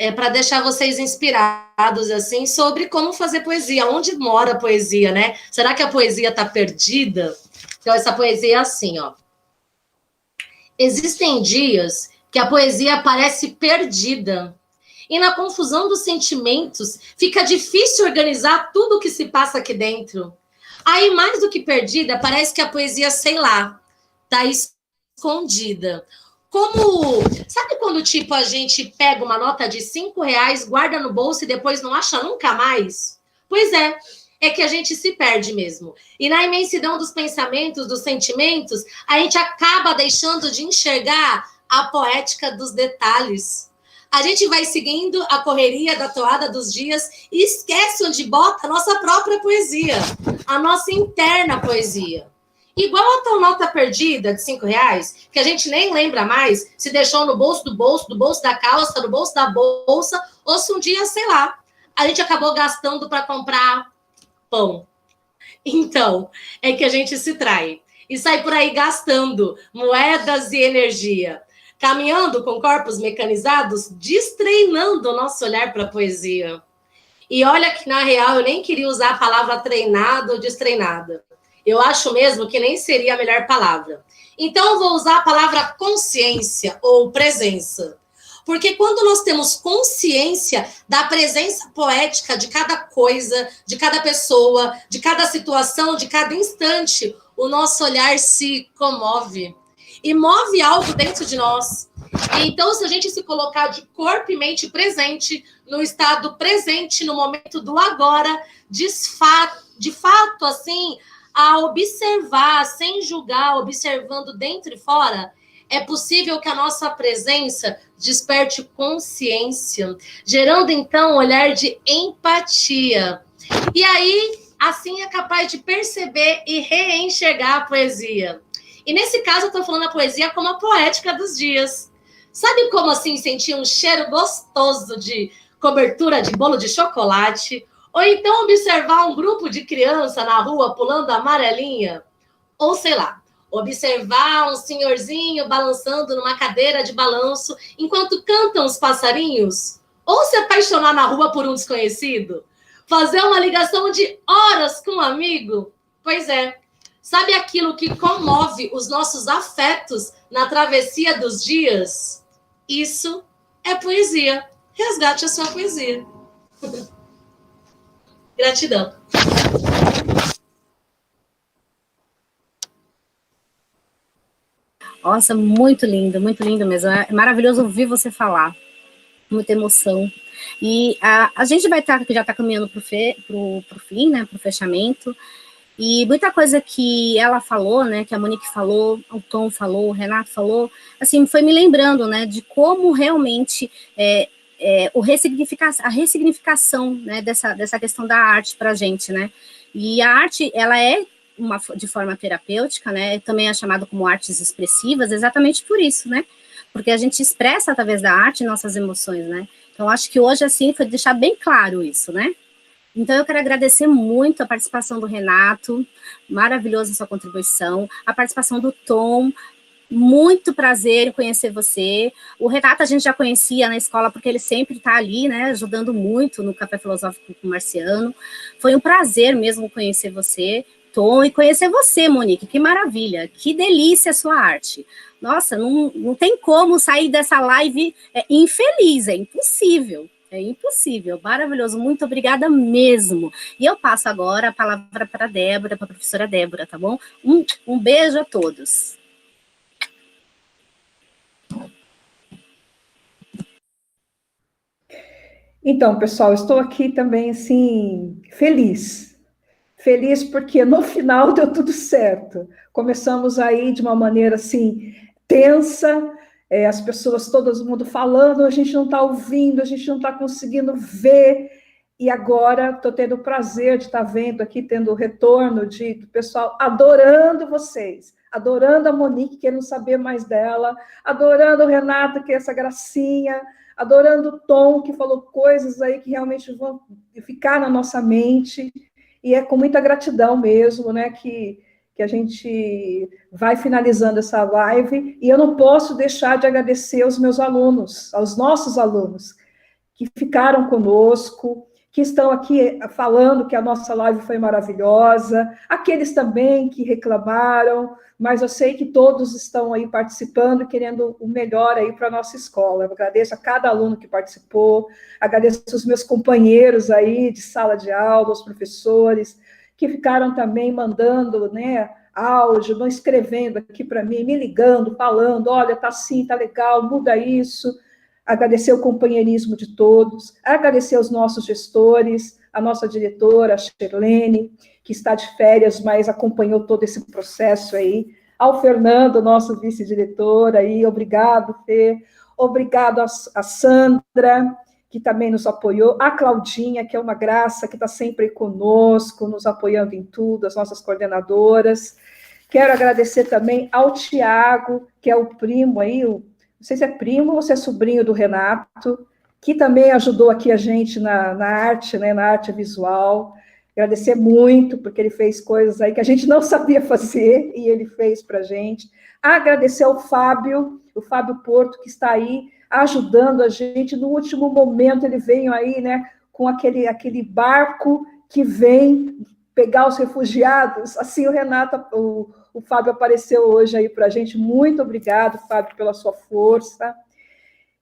Speaker 12: é para deixar vocês inspirados, assim, sobre como fazer poesia, onde mora a poesia, né? Será que a poesia está perdida? Então, essa poesia é assim, ó. Existem dias que a poesia parece perdida, e na confusão dos sentimentos fica difícil organizar tudo o que se passa aqui dentro. Aí, mais do que perdida, parece que a poesia, sei lá, está escondida. Como, sabe quando, tipo, a gente pega uma nota de R$5, guarda no bolso e depois não acha nunca mais? Pois é que a gente se perde mesmo. E na imensidão dos pensamentos, dos sentimentos, a gente acaba deixando de enxergar a poética dos detalhes. A gente vai seguindo a correria da toada dos dias e esquece onde bota a nossa própria poesia, a nossa interna poesia. Igual a tal nota perdida de R$5, que a gente nem lembra mais se deixou no bolso do bolso da calça, no bolso da bolsa, ou se um dia, sei lá, a gente acabou gastando para comprar pão. Então, é que a gente se trai e sai por aí gastando moedas e energia, caminhando com corpos mecanizados, destreinando o nosso olhar para a poesia. E olha que, na real, eu nem queria usar a palavra treinado ou destreinada. Eu acho mesmo que nem seria a melhor palavra. Então, eu vou usar a palavra consciência ou presença. Porque quando nós temos consciência da presença poética de cada coisa, de cada pessoa, de cada situação, de cada instante, o nosso olhar se comove e move algo dentro de nós. Então, se a gente se colocar de corpo e mente presente, no estado presente, no momento do agora, de fato, assim, a observar, sem julgar, observando dentro e fora, é possível que a nossa presença desperte consciência, gerando, então, um olhar de empatia. E aí, assim, é capaz de perceber e reenxergar a poesia. E nesse caso, eu estou falando a poesia como a poética dos dias. Sabe como, assim, sentir um cheiro gostoso de cobertura de bolo de chocolate? Ou então observar um grupo de criança na rua pulando a amarelinha? Ou, sei lá, observar um senhorzinho balançando numa cadeira de balanço enquanto cantam os passarinhos? Ou se apaixonar na rua por um desconhecido? Fazer uma ligação de horas com um amigo? Pois é. Sabe aquilo que comove os nossos afetos na travessia dos dias? Isso é poesia. Resgate a sua poesia. Gratidão.
Speaker 9: Nossa, muito lindo mesmo. É maravilhoso ouvir você falar. Muita emoção. E a gente vai estar, já está caminhando para o fim, né, para o fechamento. E muita coisa que ela falou, né, que a Monique falou, o Tom falou, o Renato falou, assim, foi me lembrando, né, de como realmente a ressignificação, né, dessa questão da arte para a gente, né. E a arte, ela é de forma terapêutica, né? Também é chamado como artes expressivas, exatamente por isso, né? Porque a gente expressa através da arte nossas emoções, né? Então, acho que hoje, assim, foi deixar bem claro isso, né? Então, eu quero agradecer muito a participação do Renato, maravilhosa a sua contribuição, a participação do Tom, muito prazer em conhecer você. O Renato a gente já conhecia na escola, porque ele sempre está ali, né, ajudando muito no Café Filosófico com o Marciano. Foi um prazer mesmo conhecer você, Tom, e conhecer você, Monique, que maravilha, que delícia a sua arte. Nossa, não tem como sair dessa live infeliz, é impossível. É impossível, maravilhoso, muito obrigada mesmo. E eu passo agora a palavra para a Débora, para a professora Débora, tá bom? Um beijo a todos.
Speaker 3: Então, pessoal, estou aqui também, assim, feliz. Feliz porque no final deu tudo certo. Começamos aí de uma maneira, assim, tensa, as pessoas, todo mundo falando, a gente não está ouvindo, a gente não está conseguindo ver, e agora estou tendo o prazer de estar vendo aqui, tendo o retorno do pessoal adorando vocês, adorando a Monique, querendo saber mais dela, adorando o Renato, que é essa gracinha, adorando o Tom, que falou coisas aí que realmente vão ficar na nossa mente, e é com muita gratidão mesmo, né, que a gente vai finalizando essa live, e eu não posso deixar de agradecer aos meus alunos, aos nossos alunos, que ficaram conosco, que estão aqui falando que a nossa live foi maravilhosa, aqueles também que reclamaram, mas eu sei que todos estão aí participando e querendo o melhor aí para a nossa escola. Eu agradeço a cada aluno que participou, agradeço os meus companheiros aí de sala de aula, os professores, que ficaram também mandando, né, áudio, não escrevendo aqui para mim, me ligando, falando, olha, tá assim, tá legal, muda isso. Agradecer o companheirismo de todos, agradecer aos nossos gestores, a nossa diretora, a Shirlene, que está de férias, mas acompanhou todo esse processo aí, ao Fernando, nosso vice-diretor aí, obrigado, Fê, obrigado a Sandra, que também nos apoiou, a Claudinha, que é uma graça, que está sempre conosco, nos apoiando em tudo, as nossas coordenadoras. Quero agradecer também ao Tiago, que é o primo aí, não sei se é primo ou se é sobrinho do Renato, que também ajudou aqui a gente na arte, né, na arte visual. Agradecer muito, porque ele fez coisas aí que a gente não sabia fazer, e ele fez para a gente. Agradecer ao Fábio Porto, que está aí ajudando a gente. No último momento, ele veio aí, né, com aquele barco que vem pegar os refugiados. Assim, o Fábio apareceu hoje aí para a gente. Muito obrigado, Fábio, pela sua força.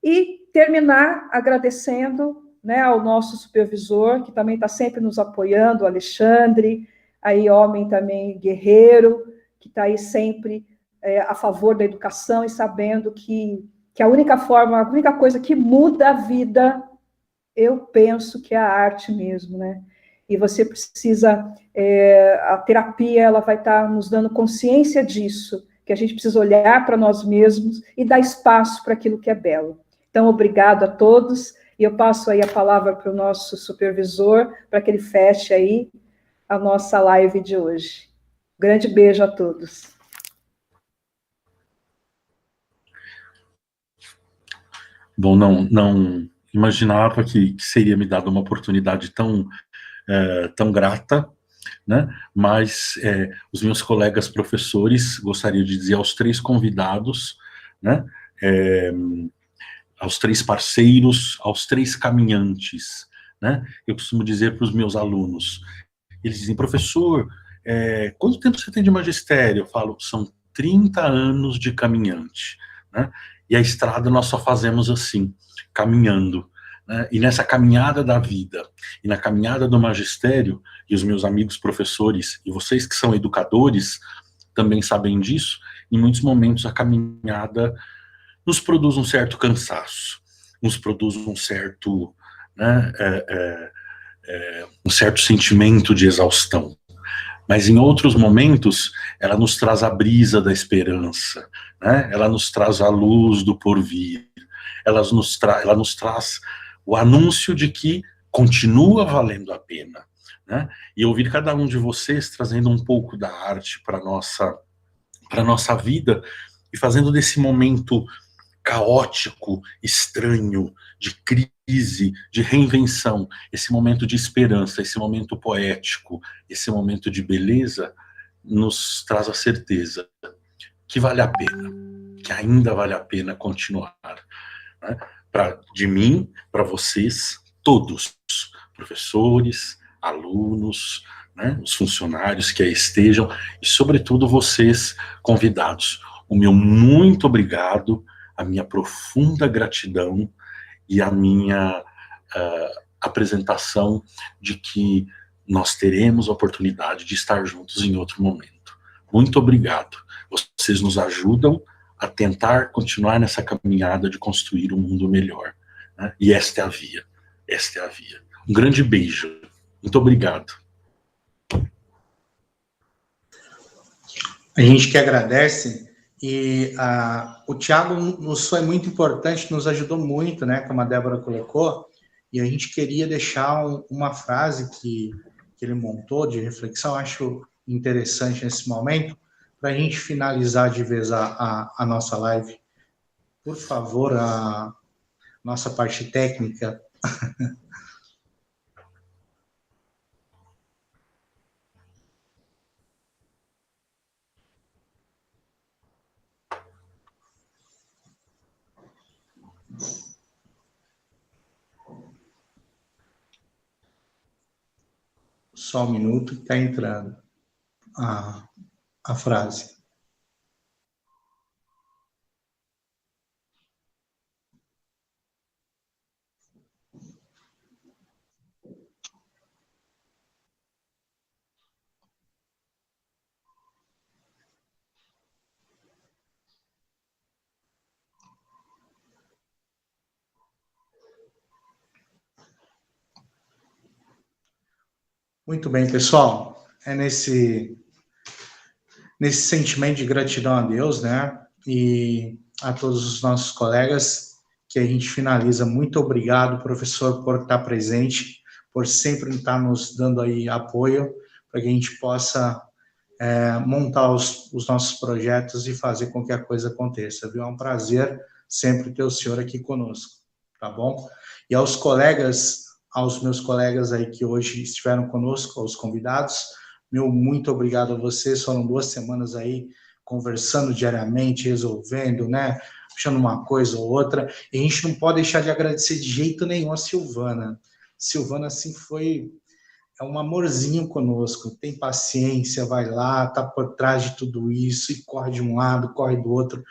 Speaker 3: E terminar agradecendo, né, ao nosso supervisor, que também está sempre nos apoiando, o Alexandre, aí homem também guerreiro, que está aí sempre a favor da educação e sabendo que a única coisa que muda a vida, eu penso que é a arte mesmo, né? E você precisa, a terapia, ela vai estar nos dando consciência disso, que a gente precisa olhar para nós mesmos e dar espaço para aquilo que é belo. Então, obrigado a todos, e eu passo aí a palavra para o nosso supervisor, para que ele feche aí a nossa live de hoje. Grande beijo a todos.
Speaker 1: Bom, não imaginava que seria me dado uma oportunidade tão grata, né? Mas os meus colegas professores, gostaria de dizer aos 3 convidados, né? Aos 3 parceiros, aos 3 caminhantes, né? Eu costumo dizer para os meus alunos, eles dizem, professor, quanto tempo você tem de magistério? Eu falo, são 30 anos de caminhante, né? E a estrada nós só fazemos assim, caminhando, né? E nessa caminhada da vida, e na caminhada do magistério, e os meus amigos professores, e vocês que são educadores, também sabem disso, em muitos momentos a caminhada nos produz um certo cansaço, nos produz um certo, né, um certo sentimento de exaustão. Mas em outros momentos, ela nos traz a brisa da esperança, né? Ela nos traz a luz do porvir, ela nos traz o anúncio de que continua valendo a pena, né? E ouvir cada um de vocês trazendo um pouco da arte para nossa vida e fazendo desse momento caótico, estranho, de crise, de reinvenção, esse momento de esperança, esse momento poético, esse momento de beleza, nos traz a certeza que vale a pena, que ainda vale a pena continuar, né? De mim, para vocês, todos, professores, alunos, né, os funcionários que aí estejam, e sobretudo vocês, convidados. O meu muito obrigado, a minha profunda gratidão e a minha apresentação de que nós teremos a oportunidade de estar juntos em outro momento. Muito obrigado. Vocês nos ajudam a tentar continuar nessa caminhada de construir um mundo melhor, né? E esta é a via. Esta é a via. Um grande beijo. Muito obrigado.
Speaker 2: A gente que agradece, e o Thiago nos foi muito importante, nos ajudou muito, né, como a Débora colocou, e a gente queria deixar uma frase que ele montou de reflexão, acho interessante nesse momento, para a gente finalizar de vez a nossa live. Por favor, a nossa parte técnica. Só um minuto que está entrando a frase. Muito bem, pessoal. É nesse sentimento de gratidão a Deus, né? E a todos os nossos colegas que a gente finaliza. Muito obrigado, professor, por estar presente, por sempre estar nos dando aí apoio para que a gente possa montar os nossos projetos e fazer com que a coisa aconteça, viu? É um prazer sempre ter o senhor aqui conosco, tá bom? E aos meus colegas aí que hoje estiveram conosco, aos convidados, meu muito obrigado a vocês, foram 2 semanas aí conversando diariamente, resolvendo, né, puxando uma coisa ou outra, e a gente não pode deixar de agradecer de jeito nenhum a Silvana. Silvana, assim, é um amorzinho conosco, tem paciência, vai lá, tá por trás de tudo isso, e corre de um lado, corre do outro.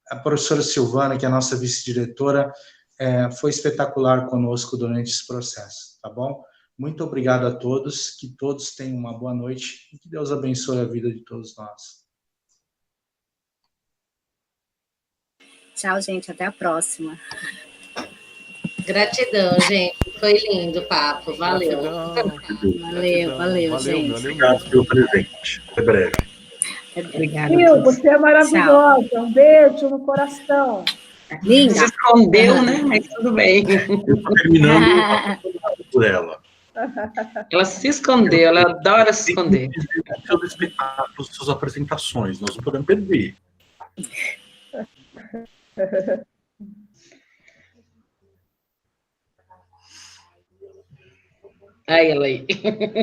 Speaker 2: A professora Silvana, que é a nossa vice-diretora, foi espetacular conosco durante esse processo, tá bom? Muito obrigado a todos, que todos tenham uma boa noite e que Deus abençoe a vida de todos nós.
Speaker 9: Tchau, gente, até a próxima.
Speaker 12: Gratidão, gente. Foi lindo o papo, valeu.
Speaker 9: Valeu, gente.
Speaker 1: Obrigado pelo presente. Até breve.
Speaker 9: Obrigada.
Speaker 3: Will, você é maravilhosa. Tchau. Um beijo no coração.
Speaker 7: Linda. Se escondeu, né? Mas tudo bem.
Speaker 1: Eu estou terminando por ela.
Speaker 7: Ela se escondeu, ela adora se esconder.
Speaker 1: Seus espetáculos, suas apresentações, nós não podemos perder.
Speaker 7: Aí ela aí.